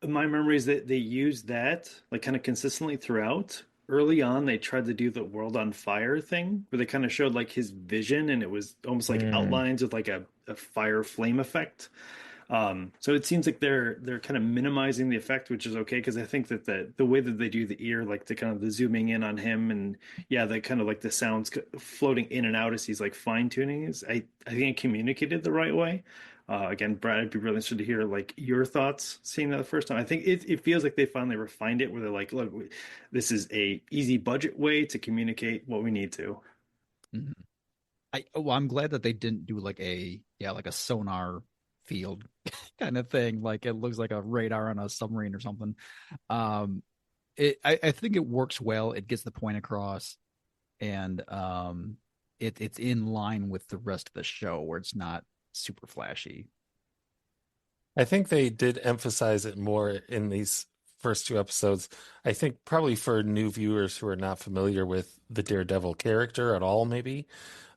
my memory is that they used that like kind of consistently throughout. Early on, they tried to do the world on fire thing where they kind of showed like his vision and it was almost like Mm. outlines with like a fire flame effect. So it seems like they're kind of minimizing the effect, which is okay because I think that the way that they do the ear, like the kind of the zooming in on him and yeah, the kind of like the sounds floating in and out as he's like fine tuning is I think it communicated the right way. Again, Brad, I'd be really interested to hear like your thoughts seeing that the first time. I think it feels like they finally refined it where they're like, look, this is a easy budget way to communicate what we need to. Mhm. I'm glad that they didn't do like like a sonar field kind of thing. Like it looks like a radar on a submarine or something. Um, I think it works well. It gets the point across, and it's in line with the rest of the show where it's not super flashy. I think they did emphasize it more in these first two episodes. I think probably for new viewers who are not familiar with the Daredevil character at all, maybe,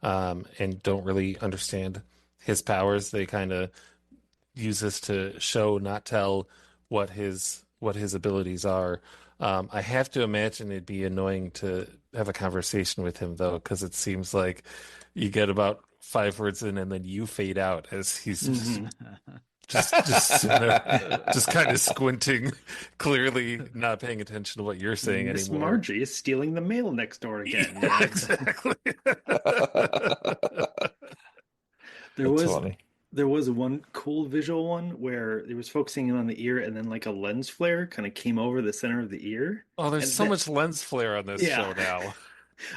and don't really understand his powers, they kind of use this to show, not tell, what his abilities are. I have to imagine it'd be annoying to have a conversation with him though, because it seems like you get about 5 words in and then you fade out as he's just Mm-hmm. just sitting there, just kind of squinting, clearly not paying attention to what you're saying Miss anymore. Margie is stealing the mail next door again. Yeah, exactly. There That's was funny. there was one cool visual one where it was focusing in on the ear and then like a lens flare kind of came over the center of the ear. Oh, there's And so that much lens flare on this yeah. show now.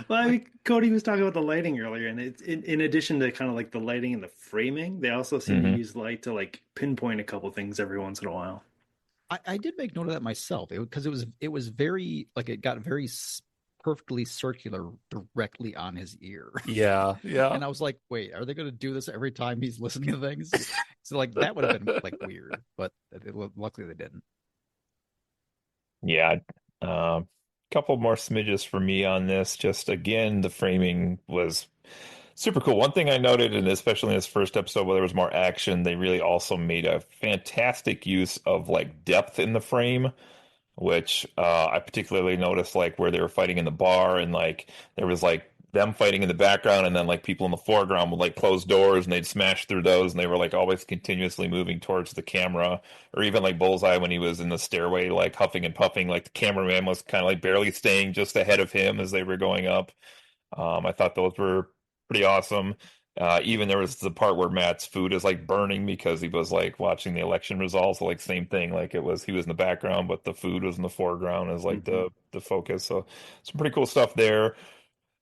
Well, I I mean, Cody was talking about the lighting earlier, and it's in addition to kind of like the lighting and the framing, they also seem to Hmm. use light to like pinpoint a couple things every once in a while. I did make note of that myself because it was very like it got very perfectly circular directly on his ear. Yeah, yeah. And I was like, wait, are they going to do this every time he's listening to things? So like that would have been like weird, but luckily they didn't. Yeah. Couple more smidges for me on this. Just again, the framing was super cool. One thing I noted, and especially in this first episode where there was more action, they really also made a fantastic use of like depth in the frame, which I particularly noticed like where they were fighting in the bar and like there was like them fighting in the background and then like people in the foreground would like close doors and they'd smash through those and they were like always continuously moving towards the camera, or even like Bullseye when he was in the stairway like huffing and puffing, like the cameraman was kind of like barely staying just ahead of him as they were going up. I thought those were pretty awesome. Even there was the part where Matt's food is like burning because he was like watching the election results. Like same thing, like it was he was in the background, but the food was in the foreground as like Hmm. the focus. So some pretty cool stuff there.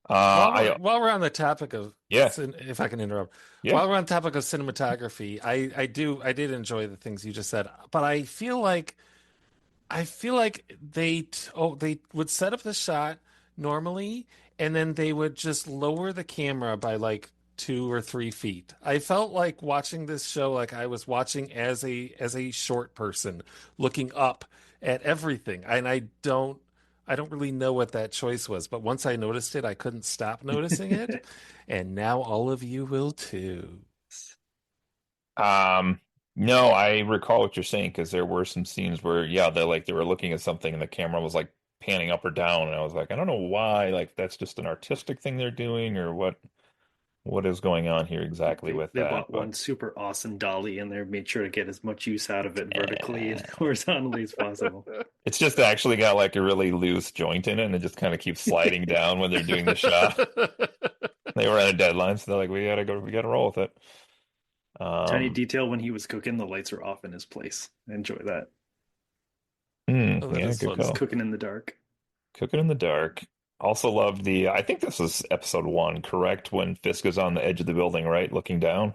I While we're on the topic of, yeah if I can interrupt, yeah. while we're on the topic of cinematography, I did enjoy the things you just said, but I feel like they would set up the shot normally, and then they would just lower the camera by like 2 or 3 feet. I felt like watching this show like I was watching as a short person looking up at everything, and I don't really know what that choice was, but once I noticed it, I couldn't stop noticing it, and now all of you will too. Um, no, I recall what you're saying because there were some scenes where yeah, they were looking at something and the camera was like panning up or down, and I was like, I don't know why, like that's just an artistic thing they're doing or what is going on here exactly with They that, bought but one super awesome dolly in there, made sure to get as much use out of it vertically and eh, horizontally as possible. it's just actually got like a really loose joint in it and it just kind of keeps sliding down when they're doing the shot. They were on a deadline, so they're like, we gotta roll with it. Tiny Um, detail when he was cooking, the lights were off in his place. I enjoy that. Oh, that yeah, is good Just fun. call. cooking in the dark. Cooking in the dark. Also love the, I think this was episode one, correct? When Fisk is on the edge of the building, right? Looking down.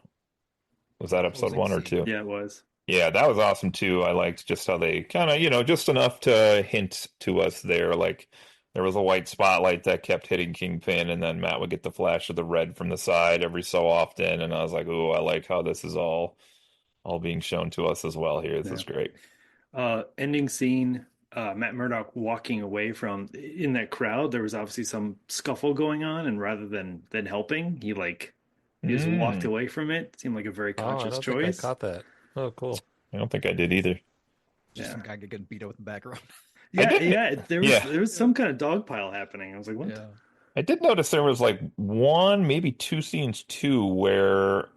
Was that episode Closing one or scene. two? Yeah, it was. Yeah, that was awesome too. I liked just how they kind of, just enough to hint to us there. Like there was a white spotlight that kept hitting Kingpin, and then Matt would get the flash of the red from the side every so often. And I was like, oh, I like how this is all being shown to us as well here. This Yeah. is great. Ending scene. Matt Murdock walking away from in that crowd. There was obviously some scuffle going on, and rather than helping, he just walked Mm, away from it. Seemed like a very Oh, I conscious don't think I choice. caught that. Oh, cool. I don't think I did either. Just Yeah. some guy getting beat up in the background. I Yeah, didn't. yeah. There was Yeah. there was some kind of dog pile happening. I was like, what? Yeah. I did notice there was like one, maybe two scenes too, where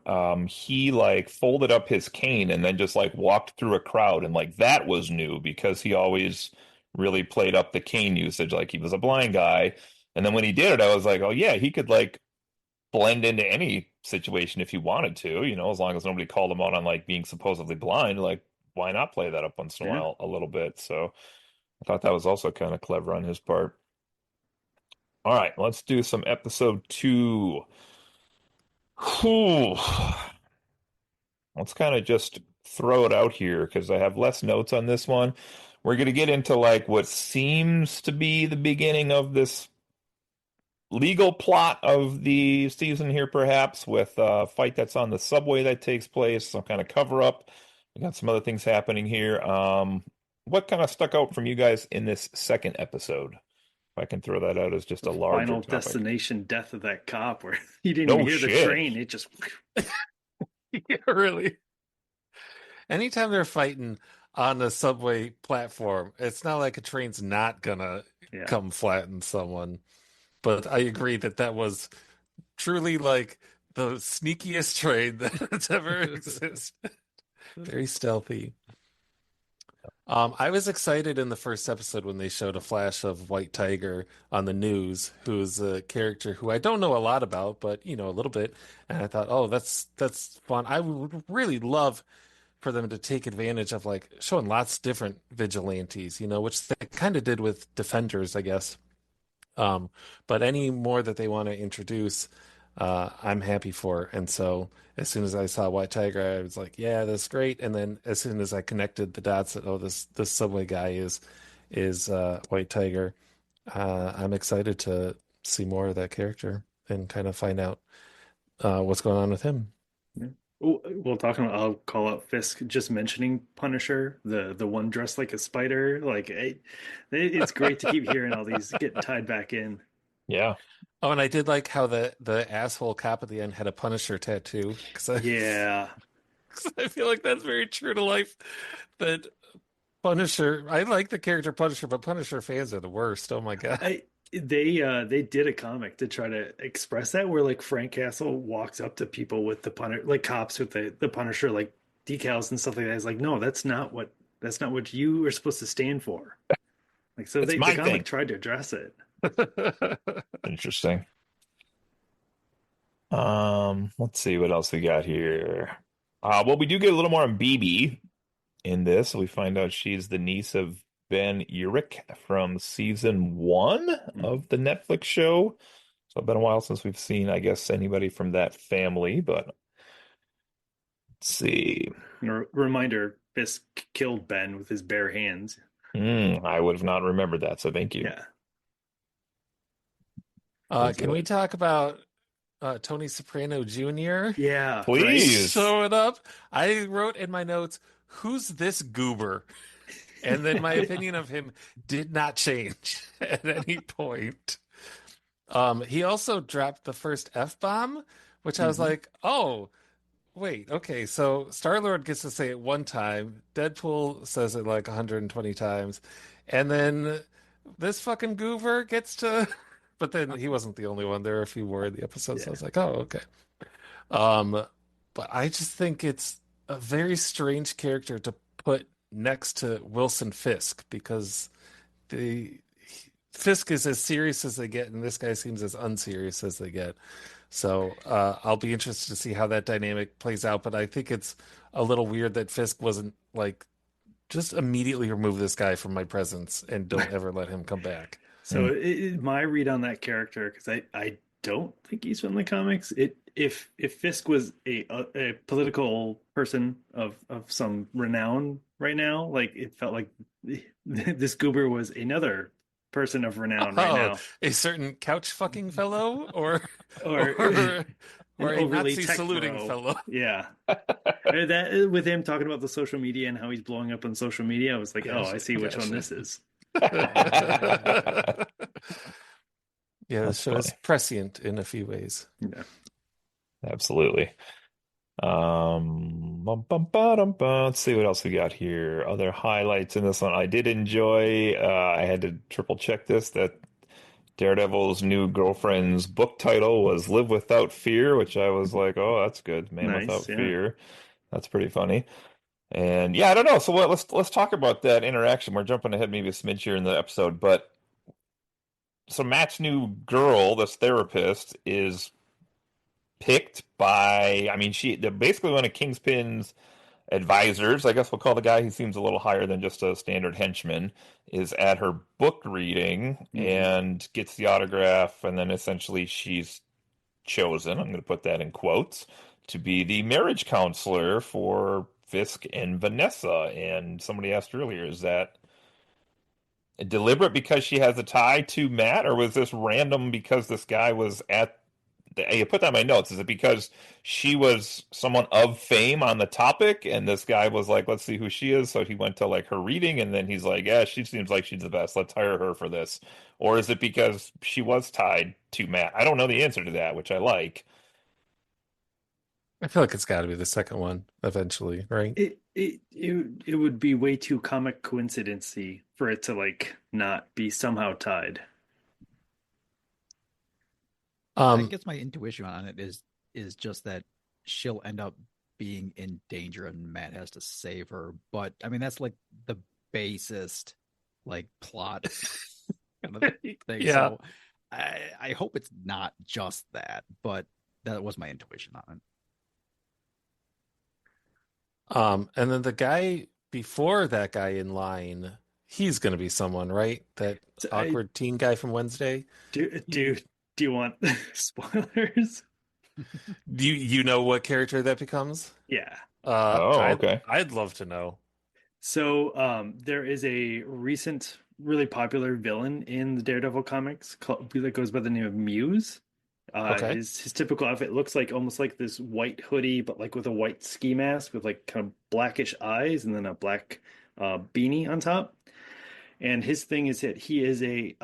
he like folded up his cane and then just like walked through a crowd, and like that was new because he always really played up the cane usage, like he was a blind guy. And then when he did it, I was like, oh yeah, he could like blend into any situation if he wanted to, as long as nobody called him out on like being supposedly blind. Like, why not play that up once in a Yeah. while a little bit? So I thought that was also kind of clever on his part. All right, let's do some episode two. Whew. Let's kind of just throw it out here because I have less notes on this one. We're going to get into like what seems to be the beginning of this legal plot of the season here, perhaps, with a fight that's on the subway that takes place, some kind of cover up. We got some other things happening here. What kind of stuck out from you guys in this second episode? If I can throw that out as just The a larger final topic. destination death of that cop where he didn't even No hear the shit. train. It just Yeah, really. Anytime they're fighting on the subway platform, it's not like a train's not gonna yeah. come flatten someone. But I agree that that was truly like the sneakiest train that's ever existed. Very stealthy. I was excited in the first episode when they showed a flash of White Tiger on the news, who's a character who I don't know a lot about, but a little bit. And I thought, oh, that's fun. I would really love for them to take advantage of like showing lots of different vigilantes, which they kind of did with Defenders, I guess. But any more that they want to introduce, I'm happy for. And so as soon as I saw White Tiger, I was like, yeah, that's great. And then as soon as I connected the dots that, oh, this subway guy is White Tiger, I'm excited to see more of that character and kind of find out what's going on with him. Yeah. Well, talking about, I'll call out Fisk just mentioning Punisher, the one dressed like a spider. Like it's great to keep hearing all these getting tied back in. Yeah. Oh, and I did like how the asshole cop at the end had a Punisher tattoo because I, Yeah, 'cause I feel like that's very true to life. That Punisher, I like the character Punisher, but Punisher fans are the worst. Oh my God. I they did a comic to try to express that where like Frank Castle walks up to people with the Punisher, like cops with the Punisher like decals and stuff like that. He's like, no, that's not what you are supposed to stand for. Like so It's the my comic thing. tried to address it. Interesting. Let's see what else we got here. Well, we do get a little more on BB in this. We find out she's the niece of Ben Urich from season one Mhm. of the Netflix show. So it's been a while since we've seen, I guess, anybody from that family, but let's see. Reminder: Fisk killed Ben with his bare hands. I would have not remembered that, so thank you. Yeah, Was Can we talk about Tony Soprano Jr. yeah, right. Please. showing up? I wrote in my notes, "Who's this goober?" And then my opinion of him did not change at any point. He also dropped the first F-bomb, which I was Mhm. like, oh, wait, okay. So Star-Lord gets to say it one time, Deadpool says it like 120 times, and then this fucking goober gets to. But then he wasn't the only one. There are a few more in the episode, so I Yeah. was like, oh, okay. Um, but I just think it's a very strange character to put next to Wilson Fisk because the Fisk is as serious as they get, and this guy seems as unserious as they get. So I'll be interested to see how that dynamic plays out. But I think it's a little weird that Fisk wasn't like just immediately remove this guy from my presence and don't ever let him come back. So Hmm. my read on that character, because I don't think he's from the comics. It if Fisk was a political person of some renown right now, like it felt like this goober was another person of renown right Oh, now, a certain couch fucking fellow, or or an or a overly Nazi tech saluting bro. fellow. Yeah. That with him talking about the social media and how he's blowing up on social media, I was like, oh, I Gotcha, see which one gotcha. this is. Yeah, the That's show is funny. prescient in a few ways. Yeah. Absolutely. Let's see what else we got here. Other highlights in this one. I did enjoy, I had to triple check this, that Daredevil's new girlfriend's book title was Live Without Fear, which I was like, oh, that's good. Man Nice. Without Yeah. Fear. That's pretty funny. And yeah, I don't know. So let's talk about that interaction. We're jumping ahead maybe a smidge here in the episode, but so Matt's new girl, this therapist, is picked by, I mean, they're basically one of Kingpin's advisors, I guess we'll call the guy who seems a little higher than just a standard henchman, is at her book reading Hmm. and gets the autograph, and then essentially she's chosen, I'm going to put that in quotes, to be the marriage counselor for Fisk and Vanessa. And somebody asked earlier, is that deliberate because she has a tie to Matt, or was this random because this guy was at you put that in my notes. Is it because she was someone of fame on the topic, and this guy was like, "Let's see who she is"? So he went to like her reading, and then he's like, "Yeah, she seems like she's the best. Let's hire her for this." Or is it because she was tied to Matt? I don't know the answer to that, which I like. I feel like it's got to be the second one eventually, right? It would be way too comic coincidency for it to like not be somehow tied. I Um, guess my intuition on it is just that she'll end up being in danger and Matt has to save her. But I mean that's like the basest like plot kind of thing. yeah. So I hope it's not just that, but that was my intuition on it. And then the guy before that guy in line, he's gonna be someone, right? That So awkward teen guy from Wednesday. do do you want spoilers? You know what character that becomes? Yeah. Oh, I'd okay. I'd love to know. So there is a recent really popular villain in the Daredevil comics that goes by the name of Muse. Okay. His typical outfit looks like almost like this white hoodie, but like with a white ski mask with like kind of blackish eyes and then a black beanie on top. And his thing is that he is a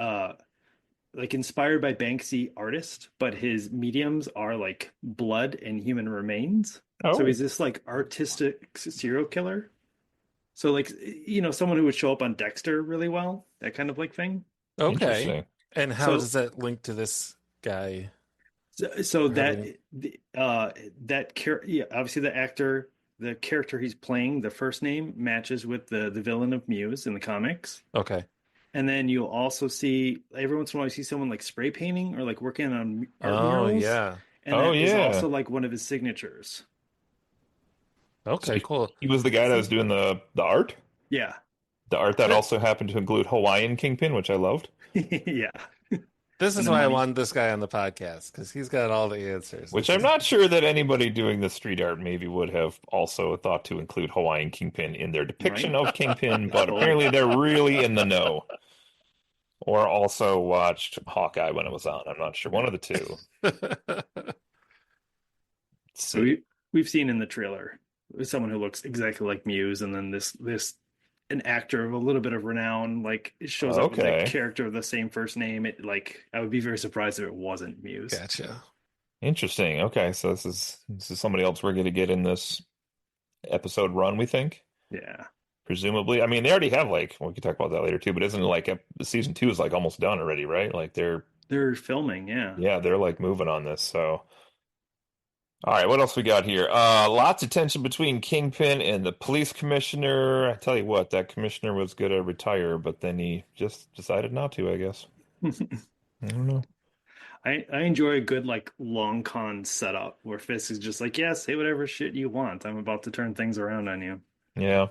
like inspired by Banksy artist, but his mediums are like blood and human remains. So Oh, he's this like artistic serial killer. So like someone who would show up on Dexter really well, that kind of like thing. Okay. interesting. And how So does that link to this guy so that having? that yeah, obviously the character he's playing, the first name matches with the villain of Muse in the comics. Okay. And then you'll also see every once in a while you see someone like spray painting or like working on art Oh, murals, yeah. and Oh that is yeah. also like one of his signatures. So Okay, cool. he was the guy that was See, doing the art, yeah, the art that Th also happened to include Hawaiian Kingpin, which I loved. yeah, This and is the why I money. wanted this guy on the podcast because he's got all the answers. Which This I'm is not sure that anybody doing the street art maybe would have also thought to include Hawaiian Kingpin in their depiction Right? of Kingpin, but apparently Totally. they're really in the know. Or also watched Hawkeye when it was on. I'm not sure. One of the two. Let's So see. we've seen in the trailer someone who looks exactly like Muse, and then this an actor of a little bit of renown like it shows up with a Okay. character of the same first name. It like I would be very surprised if it wasn't Muse. Gotcha. Interesting. Okay, so this is somebody else we're going to get in this episode run, we think. Yeah, Presumably. I mean, they already have like we can talk about that later too, but isn't it like season 2 is like almost done already, right? Like they're they're filming. Yeah. yeah, they're like moving on this. So all right, what else we got here? Lots of tension between Kingpin and the police commissioner. I tell you what, that commissioner was gonna retire, but then he just decided not to, I guess. I don't know. I enjoy a good like long con setup where Fisk is just like, yeah, say whatever shit you want. I'm about to turn things around on you. Yeah,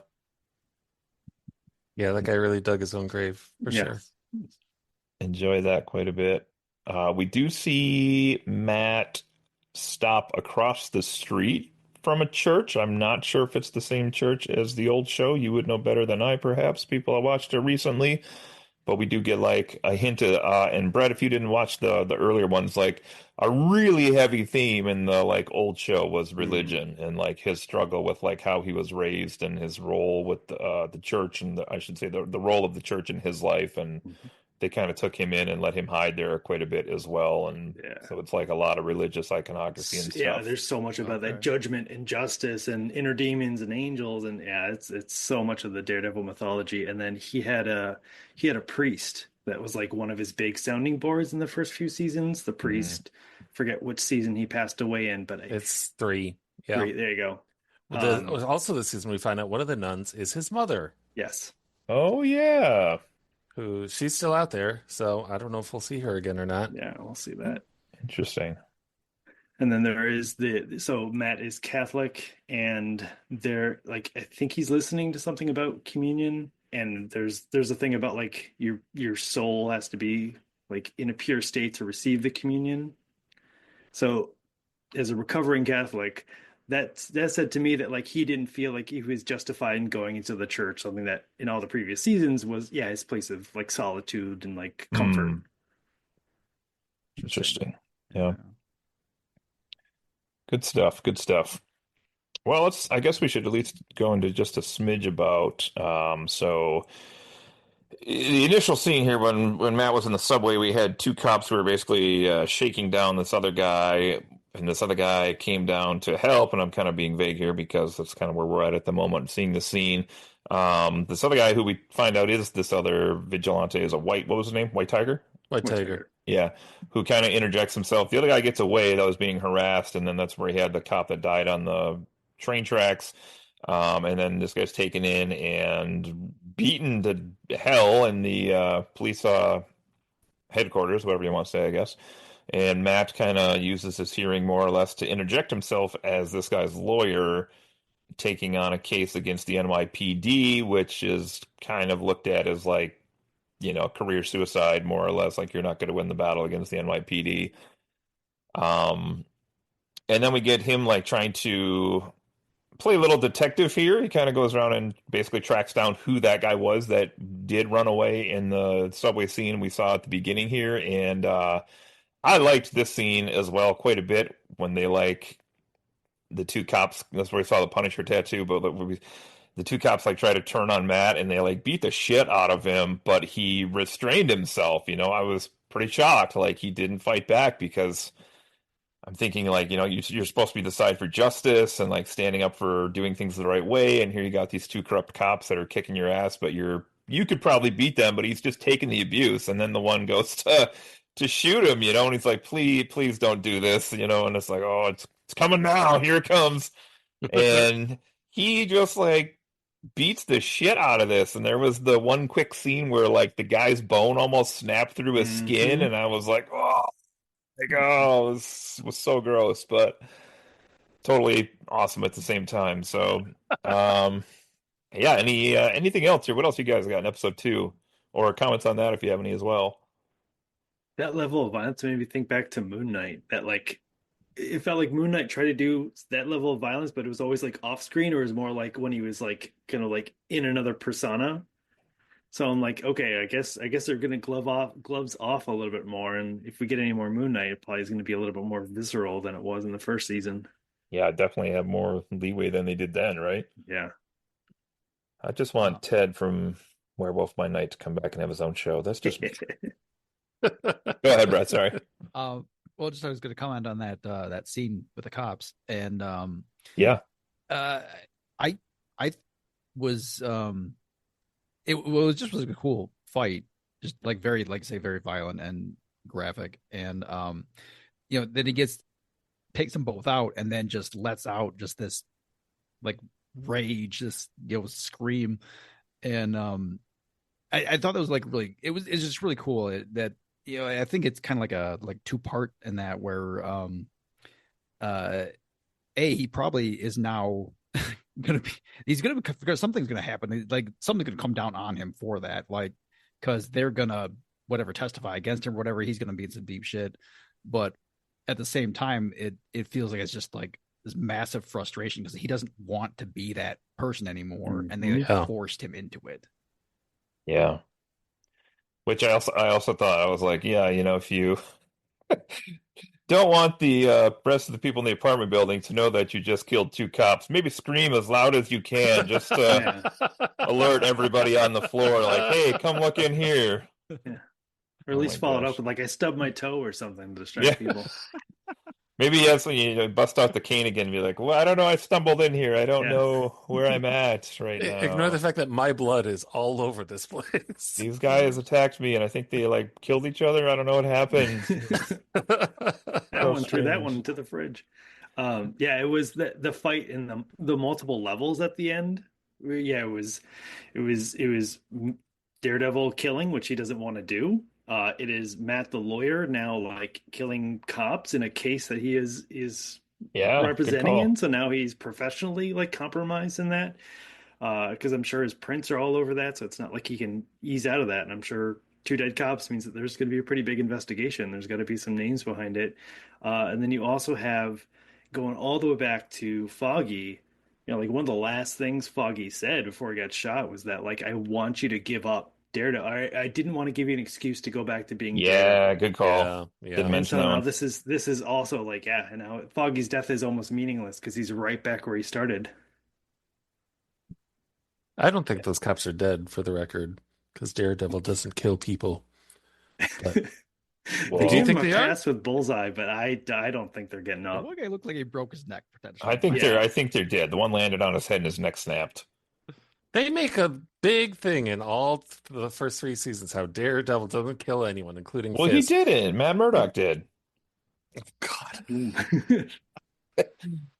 Yeah, that guy really dug his own grave for Yeah. sure. enjoy that quite a bit. We do see Matt stop across the street from a church. I'm not sure if it's the same church as the old show. You would know better than I, perhaps, people that watched it recently. But we do get like a hint of, and Brett, if you didn't watch the earlier ones, like a really heavy theme in the like old show was Mm. religion and like his struggle with like how he was raised and his role with the church and I should say the role of the church in his life, and they kind of took him in and let him hide there quite a bit as well, and Yeah. so it's like a lot of religious iconography and Yeah, stuff. there's so much about that Okay. judgment and justice and inner demons and angels and yeah, it's so much of the Daredevil mythology. And then he had a priest that was like one of his big sounding boards in the first few seasons. The Mm. priest, forget which season he passed away in, but It's three. Yeah. three. There you go. Also this season we find out one of the nuns is his mother, Yes. Oh yeah, who she's still out there, so I don't know if we'll see her again or not. Yeah, we'll see that. interesting. And then there is so Matt is Catholic and there like I think he's listening to something about communion and there's a thing about like your soul has to be like in a pure state to receive the communion. So as a recovering Catholic, that said to me that like he didn't feel like he was justified in going into the church, something that in all the previous seasons was yeah, his place of like solitude and like comfort. Hmm. Interesting. Interesting. Yeah. Yeah. Good stuff. Good stuff. Well, I guess we should at least go into just a smidge about. So the initial scene here, when Matt was in the subway, we had two cops who were basically shaking down this other guy, and this other guy came down to help. And I'm kind of being vague here because that's kind of where we're at the moment, seeing the scene. This other guy who we find out is this other vigilante is a what was his name? White Tiger? White Which Tiger. are Yeah, who kind of interjects himself. The other guy gets away that was being harassed, and then that's where he had the cop that died on the train tracks. And then this guy's taken in and beaten to hell in the police headquarters, whatever you want to say, I guess. And Matt kind of uses his hearing more or less to interject himself as this guy's lawyer taking on a case against the NYPD, which is kind of looked at as like career suicide, more or less, like you're not going to win the battle against the NYPD. And then we get him like trying to play a little detective here. He kind of goes around and basically tracks down who that guy was that did run away in the subway scene we saw at the beginning here. And I liked this scene as well quite a bit when they like the two cops. That's where we saw the Punisher tattoo, but the two cops like try to turn on Matt and they like beat the shit out of him, but he restrained himself. I was pretty shocked. Like he didn't fight back because I'm thinking like, you're supposed to be the side for justice and like standing up for doing things the right way. And here you got these two corrupt cops that are kicking your ass, but you could probably beat them, but he's just taking the abuse. And then the one goes to shoot him, and he's like, please don't do this, and it's like, oh, it's coming now. Here it comes. And he just like beats the shit out of this. And there was the one quick scene where like the guy's bone almost snapped through his skin, and I was like, oh, like, oh, it was so gross, but totally awesome at the same time. So, yeah. Anything else here? What else you guys got in episode 2, or comments on that if you have any as well? That level of violence made me think back to Moon Knight. That like it felt like Moon Knight tried to do that level of violence, but it was always like off screen, or it was more like when he was like kind of like in another persona. So I'm like, okay, I guess they're gonna gloves off a little bit more, and if we get any more Moon Knight, it probably is gonna be a little bit more visceral than it was in the first season. Yeah, definitely have more leeway than they did then, right? Yeah. I just Uh, want Ted from Werewolf by Night to come back and have his own show. That's just me. Go ahead, Brett. Sorry. well, just I was going to comment on that scene with the cops, and Yeah. uh, I I was it was a cool fight, just like very like say very violent and graphic, and then he takes them both out, and then just lets out just this like rage, this scream, and I thought that was like really it's just really cool that I think it's kind of like a like two-part in that where uh he probably is now gonna be he's gonna be because something's gonna happen, like something's gonna come down on him for that, like because they're gonna whatever testify against him, whatever, he's gonna be in some deep shit. But at the same time, it feels like it's just like this massive frustration because he doesn't want to be that person anymore, and they like Yeah. forced him into it. Yeah. Which I also thought, I was like, yeah, if you don't want the rest of the people in the apartment building to know that you just killed two cops, maybe scream as loud as you can just to Yeah. alert everybody on the floor, like, hey, come look in here. Yeah. Or at Oh my least follow it up gosh. with like I stubbed my toe or something to Yeah. distract people. Maybe yes, when you bust out the cane again and be like, well, I don't know, I stumbled in here. I don't Yeah. know where I'm at right Ignore the now. fact that my blood is all over this place. These guys attacked me and I think they like killed each other. I don't know what happened. It's That so one threw that one strange. into the fridge. Yeah, it was the fight in the multiple levels at the end. Yeah, it was Daredevil killing, which he doesn't want to do. It is Matt the lawyer now like killing cops in a case that he is Yeah, good representing in. call. So now he's professionally like compromised in that. Because I'm sure his prints are all over that, so it's not like he can ease out of that. And I'm sure two dead cops means that there's going to be a pretty big investigation. There's got to be some names behind it. And then you also have going all the way back to Foggy. Like one of the last things Foggy said before he got shot was that, like, I want you to give up Daredevil. I didn't want to give you an excuse to go back to being Yeah, Daredevil. good call. Yeah, Didn't yeah. And mention so that now one. this is also like, yeah, and now Foggy's death is almost meaningless because he's right back where he started. I don't think those cops are dead, for the record, because Daredevil doesn't kill people. But They do you Well, gave him think a they are? pass with Bullseye, but I don't think they're getting The up. one guy looked like he broke his neck I potentially, think but they're Yeah. I think they're dead. The one landed on his head and his neck snapped. They make a big thing in all the first 3 seasons how Daredevil doesn't kill anyone, including Well, he Fisk. didn't. Matt Murdock did. God.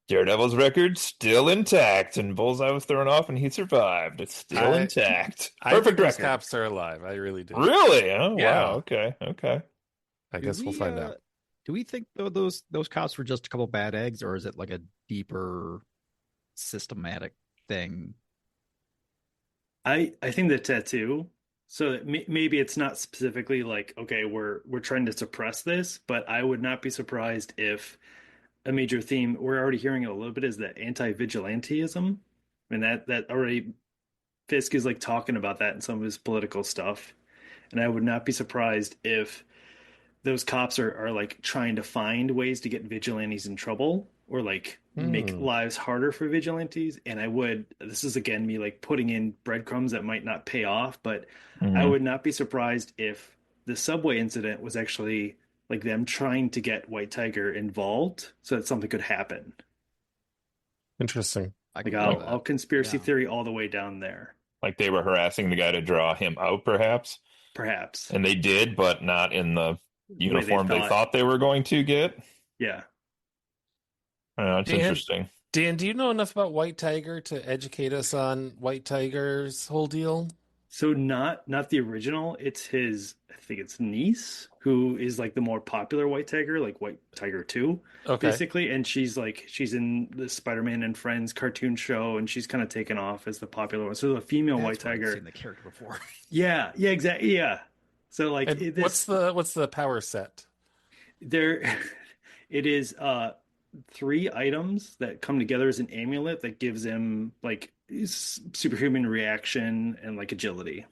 Daredevil's record still intact, and Bullseye was thrown off, and he survived. It's still I intact. I think Perfect those record. cops are alive. I really do. Really? Oh, wow. Yeah. Okay. Okay. I do guess we'll we find out. do we think though those cops were just a couple bad eggs, or is it like a deeper systematic thing? I think the tattoo. So that maybe it's not specifically like, okay, we're trying to suppress this, but I would not be surprised if a major theme we're already hearing it a little bit is the anti-vigilantism. And that already Fisk is like talking about that in some of his political stuff. And I would not be surprised if those cops are like trying to find ways to get vigilantes in trouble or like make Hmm. lives harder for vigilantes. And this is again me like putting in breadcrumbs that might not pay off, but I Hmm. would not be surprised if the subway incident was actually like them trying to get White Tiger involved so that something could happen. Interesting. I Like can believe I'll that. conspiracy Yeah. theory all the way down there, Like they were harassing the guy to draw him out, perhaps, perhaps and they did, but not in the the way they uniform they thought. thought they were going to get. Yeah. It's Dan, interesting. Dan, do you know enough about White Tiger to educate us on White Tiger's whole deal? So not the original. It's his, I think it's niece who is like the more popular White Tiger, like White Tiger 2, Okay. basically. And she's in the Spider-Man and Friends cartoon show, and she's kind of taken off as the popular one. So the female White That's where I've seen Tiger. the character before. Yeah, yeah, exactly. Yeah. So like And this what's the power set? there it is three items that come together as an amulet that gives him like superhuman reaction and like agility.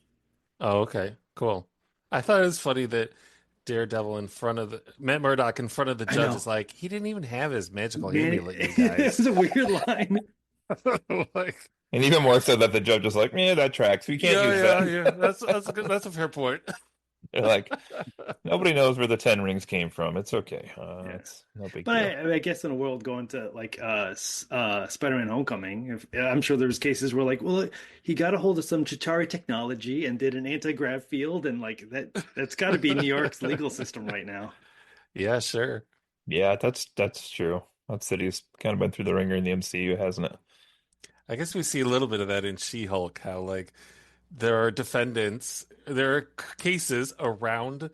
Oh, okay. Cool. I thought it was funny that Daredevil in front of the Matt Murdock in front of the I judge know. is like, he didn't even have his magical Man, amulet, you it guys. was a weird line. Like, And even more so that the judge is like, "Yeah, that tracks. We can't yeah, use that." yeah, yeah. That's a fair point. They're like, nobody knows where the Ten Rings came from. It's okay. Yeah. It's no big But deal. I guess in a world going to like Spider-Man Homecoming, if I'm sure there's cases where like, well, he got a hold of some Chitauri technology and did an anti-grav field, and like that's got to be New York's legal system right now. Yeah, sure. Yeah, that's true. That city's kind of been through the ringer in the MCU, hasn't it? I guess we see a little bit of that in She-Hulk, how like there are defendants, there are cases around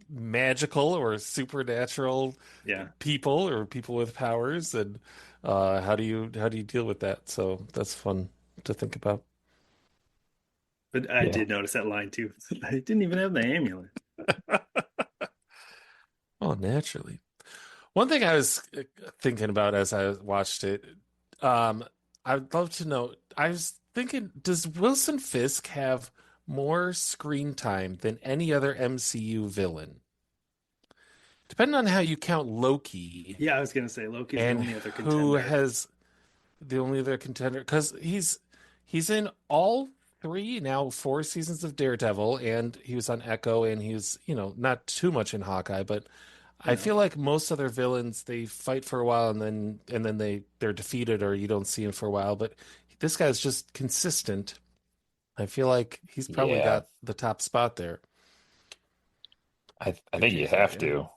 magical or supernatural Yeah. people or people with powers, and how do you deal with that? So that's fun to think about. But I Yeah. did notice that line too. I didn't even have the amulet. Oh, naturally. One thing I was thinking about as I watched it, um, I'd love to know. I was thinking, does Wilson Fisk have more screen time than any other MCU villain? Depending on how you count Loki Yeah, I was gonna say Loki's the and only other who contender. has the only other contender, because he's in all three now, four seasons of Daredevil, and he was on Echo, and he's not too much in Hawkeye, but I Yeah. feel like most other villains they fight for a while and then they're defeated or you don't see him for a while, but this guy's just consistent. I feel like he's probably Yeah. got the top spot there. I Good think you take there. have Yeah. to.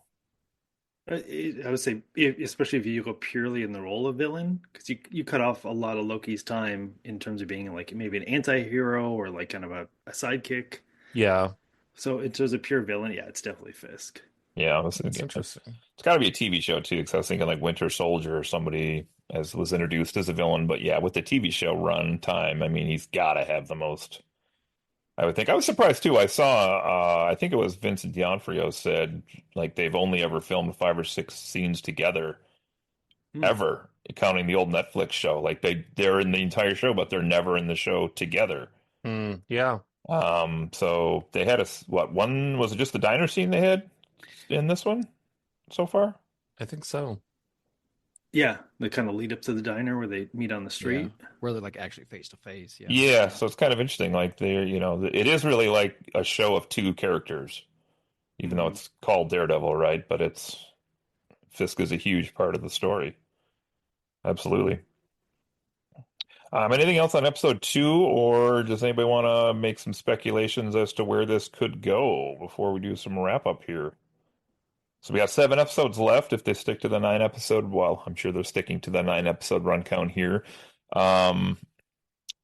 I would say, especially if you go purely in the role of villain, because you cut off a lot of Loki's time in terms of being like maybe an anti-hero or like kind of a sidekick. Yeah, So in terms of pure villain, yeah, it's definitely Fisk. Yeah, that's interesting. it's got to be a TV show too, because I was thinking like Winter Soldier or somebody as was introduced as a villain. But yeah, with the TV show run time, I mean, he's got to have the most. I would think. I was surprised too. I saw, I think it was Vincent D'Onofrio said like they've only ever filmed 5 or 6 scenes together Hmm. ever, counting the old Netflix show. Like they're in the entire show, but they're never in the show together. Yeah, So they had what one was it just the diner scene they had in this one so far? I think so. Yeah, the kind of lead up to the diner where they meet on the Yeah. street. Where they're like actually face to face. Yeah. Yeah, Yeah. so it's kind of interesting. Like it is really like a show of two characters, even though Hmm. it's called Daredevil, right? But it's Fisk is a huge part of the story. Absolutely. Anything else on episode 2, or does anybody want to make some speculations as to where this could go before we do some wrap up here? So we got 7 episodes left if they stick to the 9 episode. Well, I'm sure they're sticking to the 9 episode run count here. Um,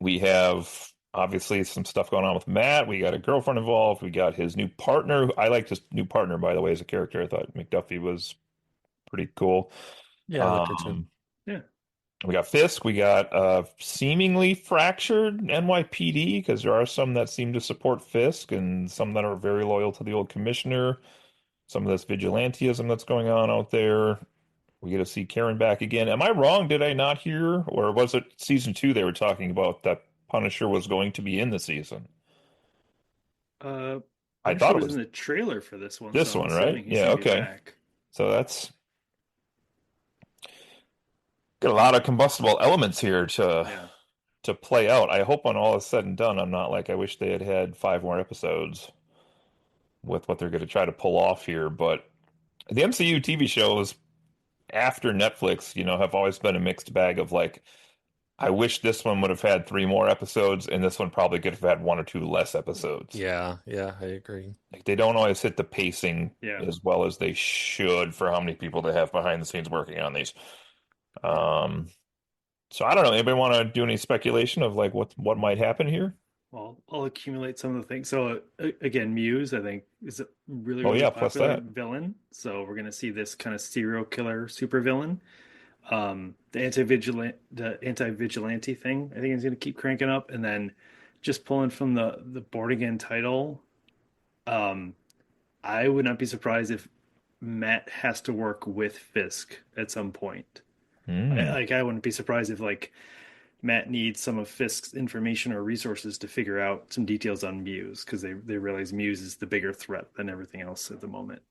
we have obviously some stuff going on with Matt. We got a girlfriend involved. We got his new partner. I liked his new partner, by the way, as a character. I thought McDuffie was pretty cool. Yeah, I like her too. Um, Yeah. we got Fisk. We got seemingly fractured NYPD because there are some that seem to support Fisk and some that are very loyal to the old commissioner. Some of this vigilantism that's going on out there. We get to see Karen back again. Am I wrong? Did I not hear, or was it season 2 they were talking about that Punisher was going to be in the season? Uh, I Punisher thought it was in was the trailer for this one, this so I'm one, right? assuming he's Yeah, gonna be okay. back. So that's got a lot of combustible elements here Yeah. to play out. I hope when all is said and done, I'm not like I wish they had had 5 more episodes with what they're going to try to pull off here. But the MCU TV shows after Netflix, have always been a mixed bag of like, I wish this one would have had 3 more episodes, and this one probably could have had 1 or 2 less episodes. Yeah, yeah, I agree. Like they don't always hit the pacing Yeah. as well as they should for how many people they have behind the scenes working on these. Um, so I don't know. Anybody want to do any speculation of like what might happen here? Well, I'll accumulate some of the things. So again, Muse, I think, is a really, Oh really yeah, plus popular that. villain. So we're gonna see this kind of serial killer supervillain. The anti-vigilante thing, I think is gonna keep cranking up, and then just pulling from the Born Again title. Um, I would not be surprised if Matt has to work with Fisk at some point. Hmm. I wouldn't be surprised if like Matt needs some of Fisk's information or resources to figure out some details on Muse because they realize Muse is the bigger threat than everything else at the moment.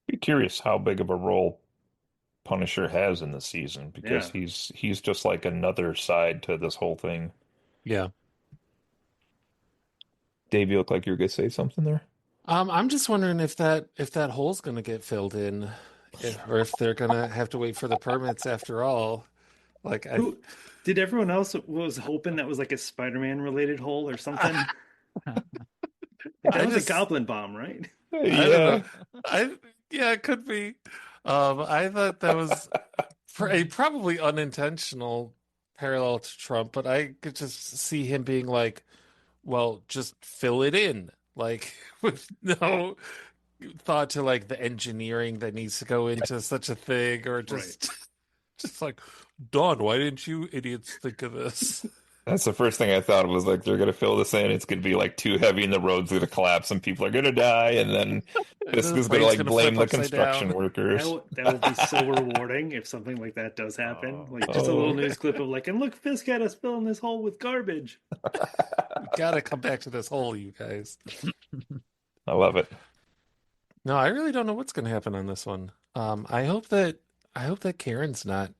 Be curious how big of a role Punisher has in the season because Yeah. he's just like another side to this whole thing. Yeah. Dave, you look like you're gonna say something there. I'm just wondering if that hole's gonna get filled in, or if they're gonna have to wait for the permits after all. Like Who did everyone else was hoping that was like a Spider-Man related hole or I, something? Like that I was a just Goblin bomb, right? I don't know. Yeah. I Yeah, it could be. I thought that was a probably unintentional parallel to Trump, but I could just see him being like, well, just fill it in, like with no thought to like the engineering that needs to go into such a thing, or Right. just like, Don, why didn't you idiots think of this? That's the first thing I thought was like they're gonna fill this in. It's gonna be like too heavy and the road's gonna collapse and people are gonna die, and then Fisk The is gonna plane's like gonna blame flip the upside construction down. workers. That would be so rewarding if something like that does happen. Like just a little Oh, news clip of like, and look, Fisk had us filling this hole with garbage. We gotta come back to this hole, you guys. I love it. No, I really don't know what's gonna happen on this one. I hope that Karen's not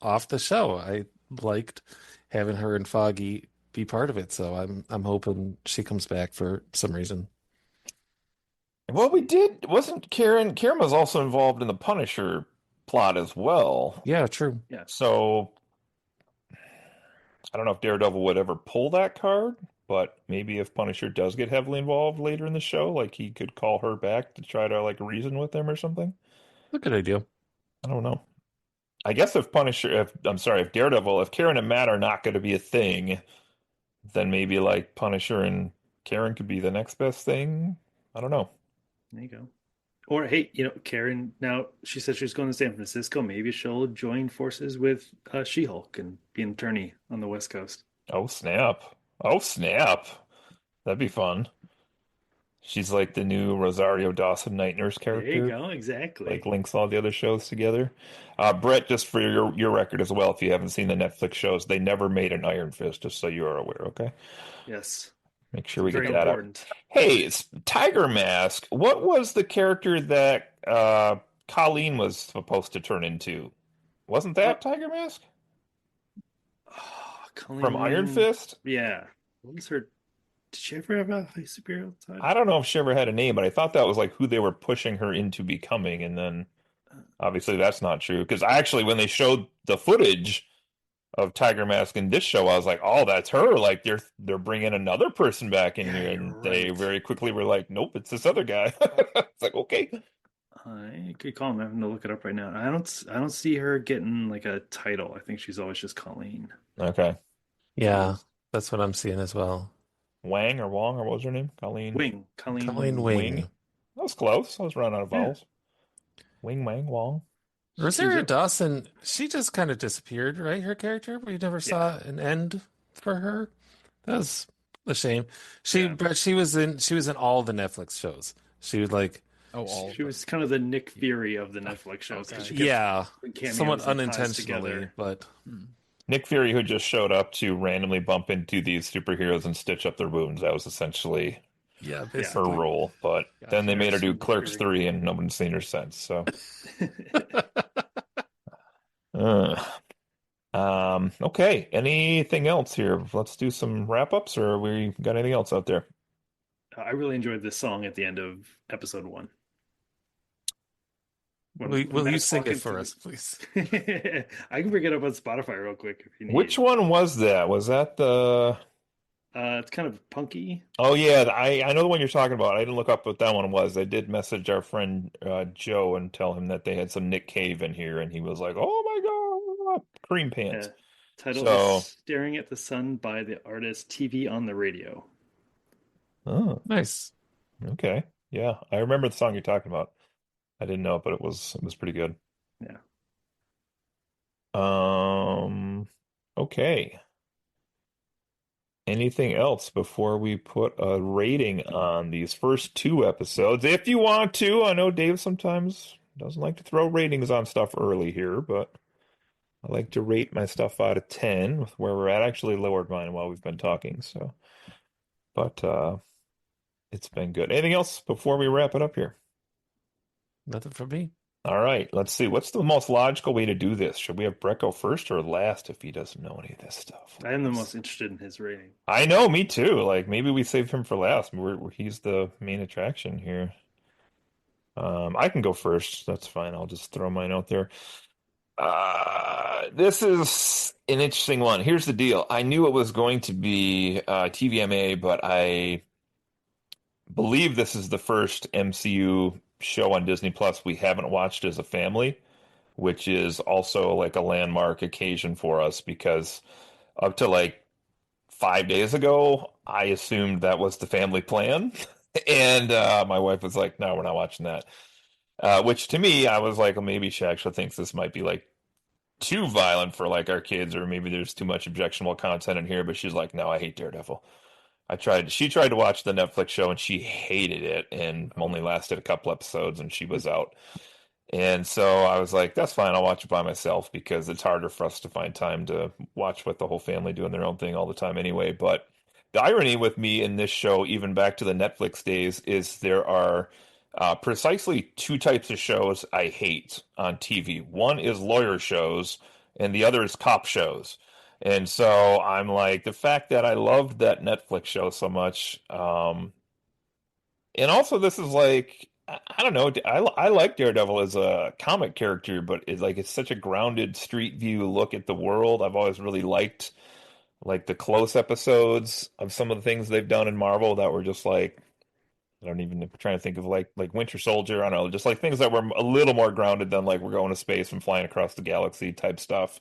off the show. I liked having her and Foggy be part of it, so I'm hoping she comes back for some reason. Well, we did, wasn't Karen? Karen was also involved in the Punisher plot as well. Yeah, true. Yeah. So I don't know if Daredevil would ever pull that card, but maybe if Punisher does get heavily involved later in the show, like he could call her back to try to like reason with him or something. A good idea. I don't know. I guess if Punisher, if I'm sorry, if Daredevil, if Karen and Matt are not going to be a thing, then maybe like Punisher and Karen could be the next best thing. I don't know. There you go. Or hey, Karen. Now she said she was going to San Francisco. Maybe she'll join forces with She-Hulk and be an attorney on the West Coast. Oh snap! Oh snap! That'd be fun. She's like the new Rosario Dawson Night Nurse There you character. go. Exactly. Like links all the other shows together. Brett, just for your record as well, if you haven't seen the Netflix shows, they never made an Iron Fist, just so you are aware, okay? Yes. Make sure It's we get very that up. important. Hey, it's Tiger Mask. What was the character that Colleen was supposed to turn into? Wasn't Uh, that Tiger Mask from Colleen Iron Wing. Fist? Yeah. What was her? Did she ever have a high superhero title? I don't know if she ever had a name, but I thought that was like who they were pushing her into becoming, and then obviously that's not true. Because I actually, when they showed the footage of Tiger Mask in this show, I was like, "Oh, that's her!" Like they're bringing another person back in Yeah, here, you're and they right. very quickly were like, "Nope, it's this other guy." It's like, okay, Good call. I'm having to look it up right now. I don't see her getting like a title. I think she's always just Colleen. okay. Yeah, that's what I'm seeing as well. Wang or Wong or what was her name? Colleen Colleen Wing. Wing. Wing. That was close. I was running out of Yeah, vowels. Wing, Wang, Wong. she was Rosario a Dawson, she just kind of disappeared, right? Her character, we never yeah, saw an end for her. That was a shame. yeah. But she was in all the Netflix shows. She was like Oh, all of She them. was kind of the Nick Fury of the Netflix shows because Okay. she kept Yeah, doing cameos somewhat and ties unintentionally, together. but Hmm. Nick Fury, who just showed up to randomly bump into these superheroes and stitch up their wounds. That was essentially yeah, Yeah. her basically. role. But then Gotcha. they made her Nurse do Nick Clerks Fury. 3 and nobody's seen her since. So, uh, okay. Anything else here? Let's do some wrap-ups, or we got anything else out there? I really enjoyed this song at the end of episode 1 when Will you Matt's sing it walking for through. us, please? I can bring it up on Spotify real quick if you Which need. one was that? Was that the... It's kind of punky. Oh yeah, I know the one you're talking about. I didn't look up what that one was. I did message our friend Joe and tell him that they had some Nick Cave in here, and he was like, "Oh my God, cream pants." Title is So, "Staring at the Sun" by the artist TV on the Radio. oh, Nice. okay, yeah, I remember the song you're talking about. I didn't know it, but it was pretty good. Yeah. Um, okay. Anything else before we put a rating on these first two episodes? If you want to, I know Dave sometimes doesn't like to throw ratings on stuff early here, but I like to rate my stuff out of 10 with where we're at. I actually lowered mine while we've been talking, so but it's been good. Anything else before we wrap it up here? Nothing from me. All right, let's see. What's the most logical way to do this? Should we have Brett go first or last if he doesn't know any of this stuff? I am the most interested in his rating. I know, me too. Like maybe we save him for last. He's the main attraction here. I can go first. That's fine. I'll just throw mine out there. This is an interesting one. Here's the deal. I knew it was going to be TVMA, but I believe this is the first MCU show on Disney Plus we haven't watched as a family, which is also like a landmark occasion for us because up to like 5 days ago, I assumed that was the family plan. And my wife was like, no, we're not watching that. Which to me, I was like, well, maybe she actually thinks this might be like too violent for like our kids, or maybe there's too much objectionable content in here. But she's like, no, I hate Daredevil. She tried to watch the Netflix show and she hated it and only lasted a couple episodes and she was out. And so I was like, that's fine. I'll watch it by myself because it's harder for us to find time to watch with the whole family doing their own thing all the time anyway. But the irony with me in this show, even back to the Netflix days, is there are precisely two types of shows I hate on TV. One is lawyer shows, and the other is cop shows. And so I'm like, the fact that I loved that Netflix show so much, and also, this is like I don't know. I like Daredevil as a comic character, but it's such a grounded street view look at the world. I've always really liked like the close episodes of some of the things they've done in Marvel that were just like I don't even I'm trying to think of like Winter Soldier. I don't know, just like things that were a little more grounded than like we're going to space and flying across the galaxy type stuff.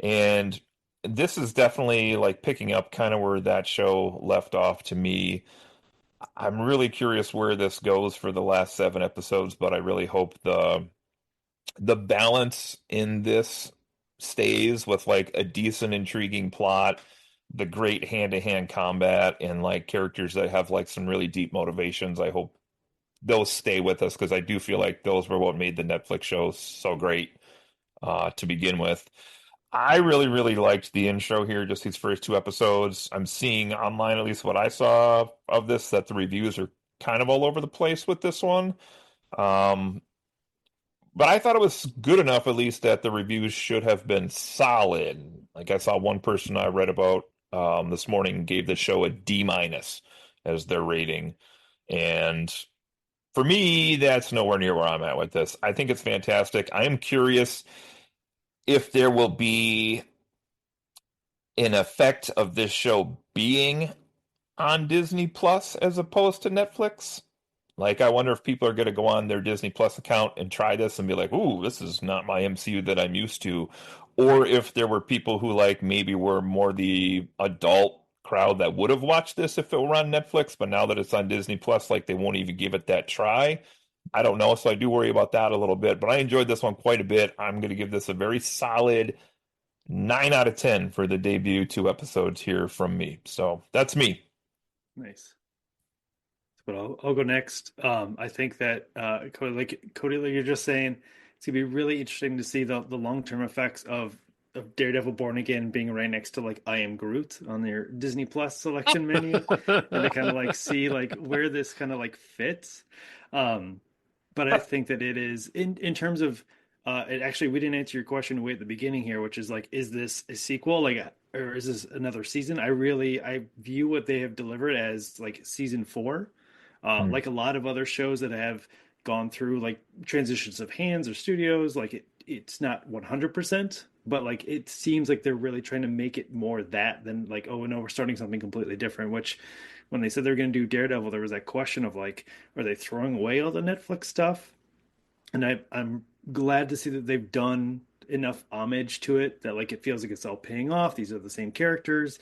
And this is definitely like picking up kind of where that show left off to me. I'm really curious where this goes for the last 7 episodes, but I really hope the balance in this stays with like a decent, intriguing plot, the great hand-to-hand combat, and like characters that have like some really deep motivations. I hope those stay with us because I do feel like those were what made the Netflix show so great to begin with. I really, really liked the intro here, just these first 2 episodes. I'm seeing online, at least what I saw of this, that the reviews are kind of all over the place with this one. Um, but I thought it was good enough, at least, that the reviews should have been solid. Like I saw one person I read about this morning gave the show a D minus as their rating. And for me, that's nowhere near where I'm at with this. I think it's fantastic. I am curious if there will be an effect of this show being on Disney Plus as opposed to Netflix. Like, I wonder if people are going to go on their Disney Plus account and try this and be like, ooh, this is not my MCU that I'm used to. Or if there were people who, like, maybe were more the adult crowd that would have watched this if it were on Netflix, but now that it's on Disney Plus, like, they won't even give it that try. I don't know. So I do worry about that a little bit, but I enjoyed this one quite a bit. I'm going to give this a very solid 9 out of 10 for the debut 2 episodes here from me. So that's me. Nice. but I'll go next. I think that Cody, like you're just saying, it's gonna be really interesting to see the long term effects of Daredevil Born Again being right next to like I Am Groot on their Disney Plus selection menu, and to kind of like see like where this kind of like fits. Um, but I think that it is in terms of it actually we didn't answer your question way at the beginning here, which is like, is this a sequel, like, or is this another season? I view what they have delivered as like season four, Hmm. like a lot of other shows that have gone through like transitions of hands or studios, like it's not 100%, but like it seems like they're really trying to make it more that than like, oh no, we're starting something completely different. Which when they said they're going to do Daredevil, there was that question of like, are they throwing away all the Netflix stuff? And I'm glad to see that they've done enough homage to it that like it feels like it's all paying off. These are the same characters.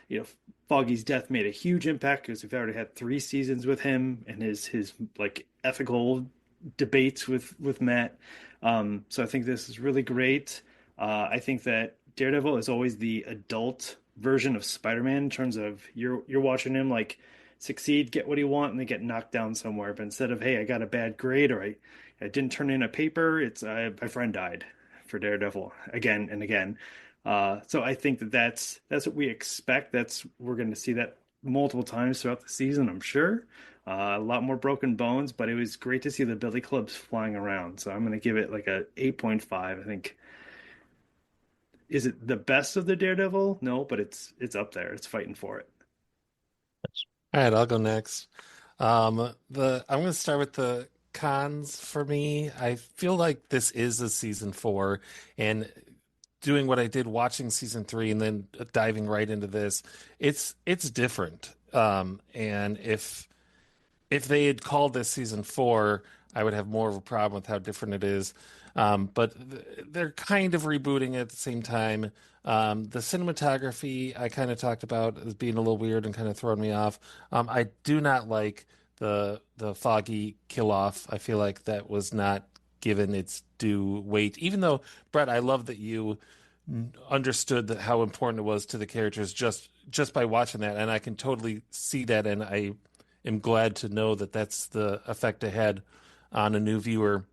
You know, Foggy's death made a huge impact because we've already had 3 seasons with him and his like ethical debates with Matt. So I think this is really great. I think that Daredevil is always the adult version of Spider-Man in terms of you're watching him like succeed, get what he want, and then get knocked down somewhere. But instead of, hey, I got a bad grade, or I didn't turn in a paper, it's my friend died for Daredevil again and again. So I think that that's what we expect. That's we're going to see that multiple times throughout the season, I'm sure. A lot more broken bones, but it was great to see the billy clubs flying around. So I'm going to give it like a 8.5. I think, is it the best of the Daredevil? No, but it's up there. It's fighting for it. All right, I'll go next. I'm gonna start with the cons for me. I feel like this is a season four, and doing what I did watching season three and then diving right into this, it's different. And if they had called this season four, I would have more of a problem with how different it is. But they're kind of rebooting it at the same time. The cinematography I kind of talked about as being a little weird and kind of throwing me off. I do not like the foggy kill off. I feel like that was not given its due weight. Even though, Brett, I love that you understood that how important it was to the characters just by watching that, and I can totally see that, and I am glad to know that that's the effect it had on a new viewer.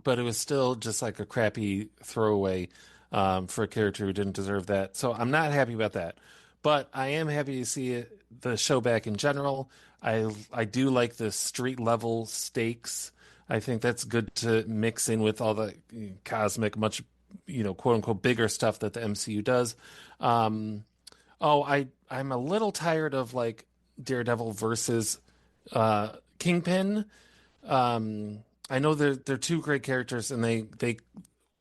But it was still just like a crappy throwaway for a character who didn't deserve that. So I'm not happy about that. But I am happy to see the show back in general. I do like the street level stakes. I think that's good to mix in with all the cosmic, much, quote unquote, bigger stuff that the MCU does. Um, I'm a little tired of like Daredevil versus Kingpin. I know they're two great characters and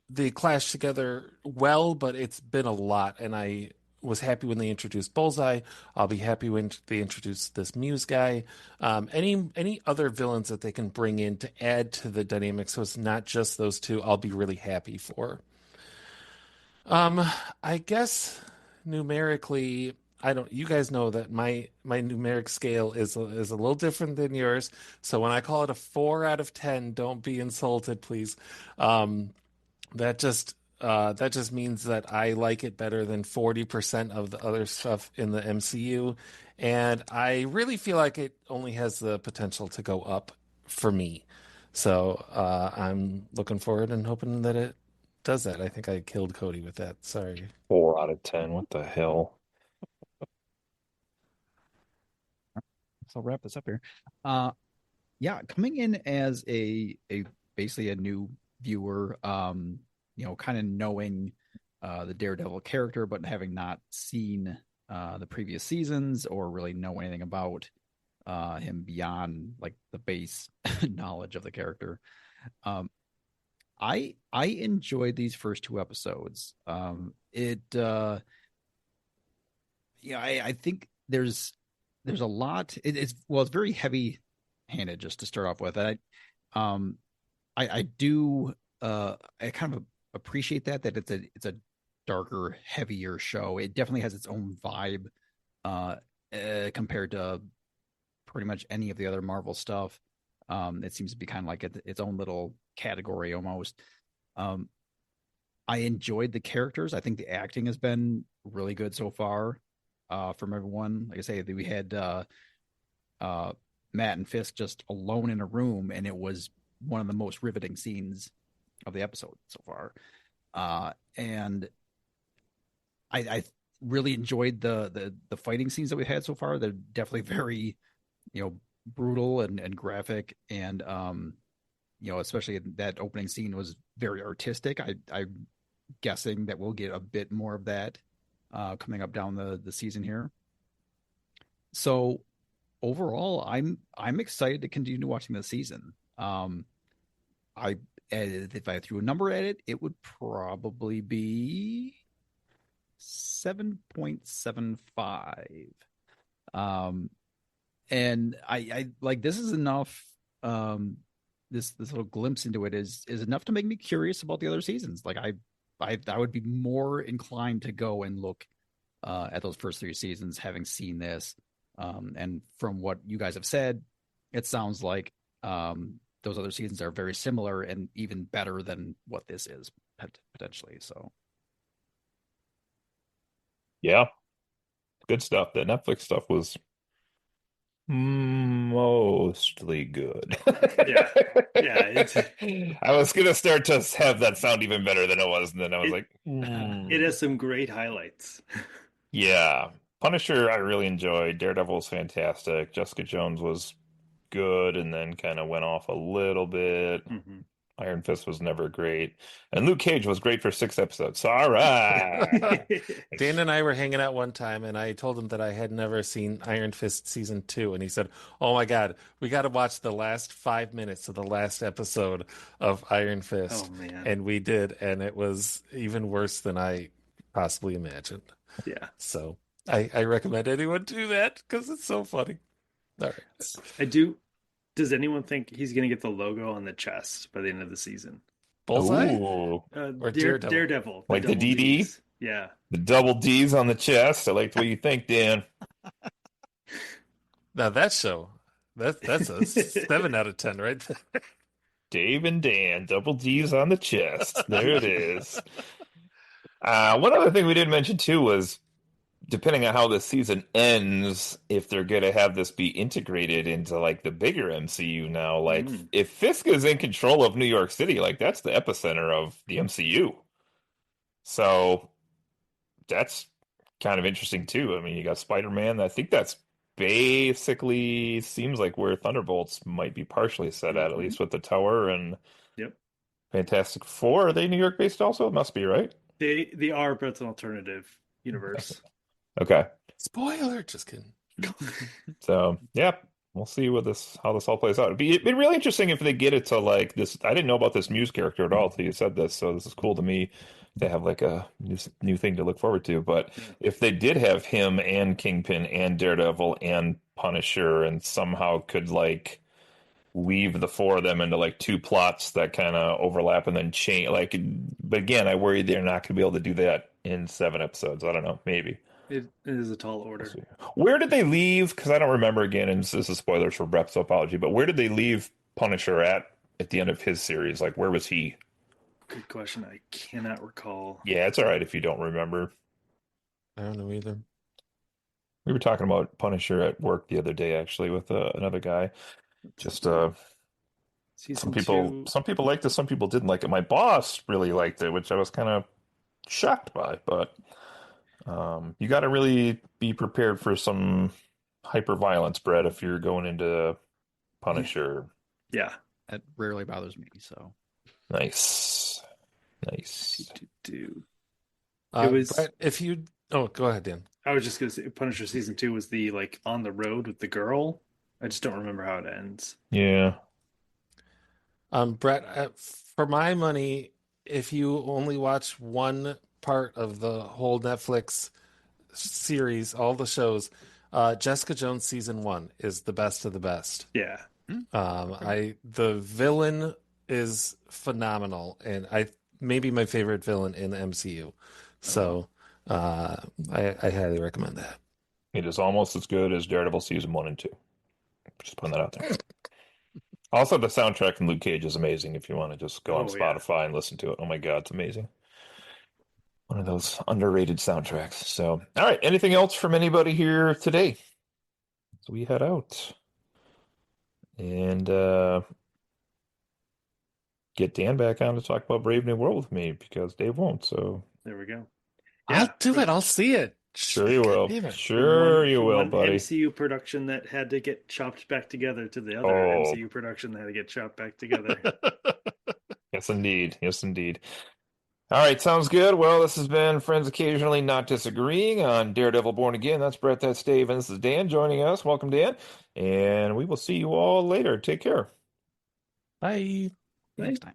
they clash together well, but it's been a lot, and I was happy when they introduced Bullseye. I'll be happy when they introduce this Muse guy. Any other villains that they can bring in to add to the dynamic, so it's not just those two, I'll be really happy for. Um, I guess numerically, I don't. You guys know that my numeric scale is a little different than yours. So when I call it a 4 out of 10, don't be insulted, please. Um, that just means that I like it better than 40% of the other stuff in the MCU, and I really feel like it only has the potential to go up for me. So I'm looking forward and hoping that it does that. I think I killed Cody with that. Sorry. 4 out of 10. What the hell? So I'll wrap this up here. Uh, yeah, coming in as a basically a new viewer, kind of knowing the Daredevil character, but having not seen the previous seasons or really know anything about him beyond like the base knowledge of the character. Um, I enjoyed these first 2 episodes. It yeah, I think there's a lot. It's very heavy handed just to start off with. Um I do I kind of appreciate that it's a darker, heavier show. It definitely has its own vibe uh, compared to pretty much any of the other Marvel stuff. It seems to be kind of like its own little category almost. Um, I enjoyed the characters. I think the acting has been really good so far from everyone. Like I say, we had uh, Matt and Fisk just alone in a room, and it was one of the most riveting scenes of the episode so far. And I really enjoyed the fighting scenes that we had so far. They're definitely very, brutal and graphic, and especially that opening scene was very artistic. I'm guessing that we'll get a bit more of that coming up down the season here. So overall, I'm excited to continue watching the season. I If I threw a number at it, it would probably be 7.75. And I like, this is enough. This little glimpse into it is enough to make me curious about the other seasons. Like I would be more inclined to go and look at those first 3 seasons, having seen this. And from what you guys have said, it sounds like those other seasons are very similar and even better than what this is potentially. So Yeah, good stuff. The Netflix stuff was mostly good. Yeah. Yeah, I was gonna start to have that sound even better than it was, and then I was it like, it has some great highlights. yeah. Punisher, I really enjoyed. Daredevil was fantastic. Jessica Jones was good, and then kind of went off a little bit. Mhm. Iron Fist was never great, and Luke Cage was great for 6 episodes. So, all right. Dan and I were hanging out one time, and I told him that I had never seen Iron Fist season 2, and he said, "Oh my God, we got to watch the last 5 minutes of the last episode of Iron Fist." Oh man. And we did, and it was even worse than I possibly imagined. Yeah. So I recommend anyone do that because it's so funny. All right. I do. Does anyone think he's going to get the logo on the chest by the end of the season? Bullseye Ooh, or Daredevil? Daredevil. like the double DD? Ds. Yeah. The double D's on the chest. I like the way you think, Dan. Now that show, that's a 7 out of 10, right? Dave and Dan, double D's on the chest. There it is. One other thing we didn't mention too was, depending on how this season ends, if they're going to have this be integrated into like the bigger MCU now. Like, Mm. if Fisk is in control of New York City, like that's the epicenter of the MCU. So that's kind of interesting too. I mean, you got Spider-Man. I think that's basically seems like where Thunderbolts might be partially set at Mhm. least with the tower and Yep. Fantastic Four. Are they New York based also? It must be, right? They are, but it's an alternative universe. Okay. Spoiler, just kidding. So yeah, we'll see how this all plays out. It'd be really interesting if they get it to like this. I didn't know about this Muse character at all until you said this, so this is cool to me to have like a new thing to look forward to. But Yeah. if they did have him and Kingpin and Daredevil and Punisher and somehow could like weave the 4 of them into like 2 plots that kind of overlap and then change, like, but again, I worry they're not going to be able to do that in 7 episodes. I don't know, maybe. It is a tall order. Where did they leave? Because I don't remember again, and this is spoilers for Brep's apology, but where did they leave Punisher at the end of his series? Like, where was he? Good question. I cannot recall. Yeah, it's all right if you don't remember. I don't know either. We were talking about Punisher at work the other day, actually, with another guy. Just Season 2. some people liked it, some people didn't like it. My boss really liked it, which I was kind of shocked by. But you got to really be prepared for some hyper violence, Brett, if you're going into Punisher. Yeah. that rarely bothers me. So Nice. Nice. Do. It was- Brett, if you go ahead, Dan. I was just gonna say Punisher season 2 was the like on the road with the girl. I just don't remember how it ends. Yeah. Brett, for my money, if you only watch one part of the whole Netflix series, all the shows, Jessica Jones season 1 is the best of the best. Yeah. The villain is phenomenal, and maybe my favorite villain in the MCU. So I highly recommend that. It is almost as good as Daredevil season 1 and 2. Just putting that out there. Also, the soundtrack from Luke Cage is amazing if you want to just go on Oh, yeah. Spotify and listen to it. Oh my God, it's amazing. One of those underrated soundtracks. So, all right, anything else from anybody here today? So we head out. and get Dan back on to talk about Brave New World with me because Dave won't. So There we go. I'll Yeah, do it. I'll see it. sure you God will. damn it. Sure you from will, one buddy. MCU production that had to get chopped back together to the other Oh, MCU production that had to get chopped back together. yes, indeed. Yes, indeed. All right, sounds good. Well, this has been Friends Occasionally Not Disagreeing on Daredevil Born Again. That's Brett, that's Dave, and this is Dan joining us. Welcome, Dan. And we will see you all later. Take care. Bye. See you next time.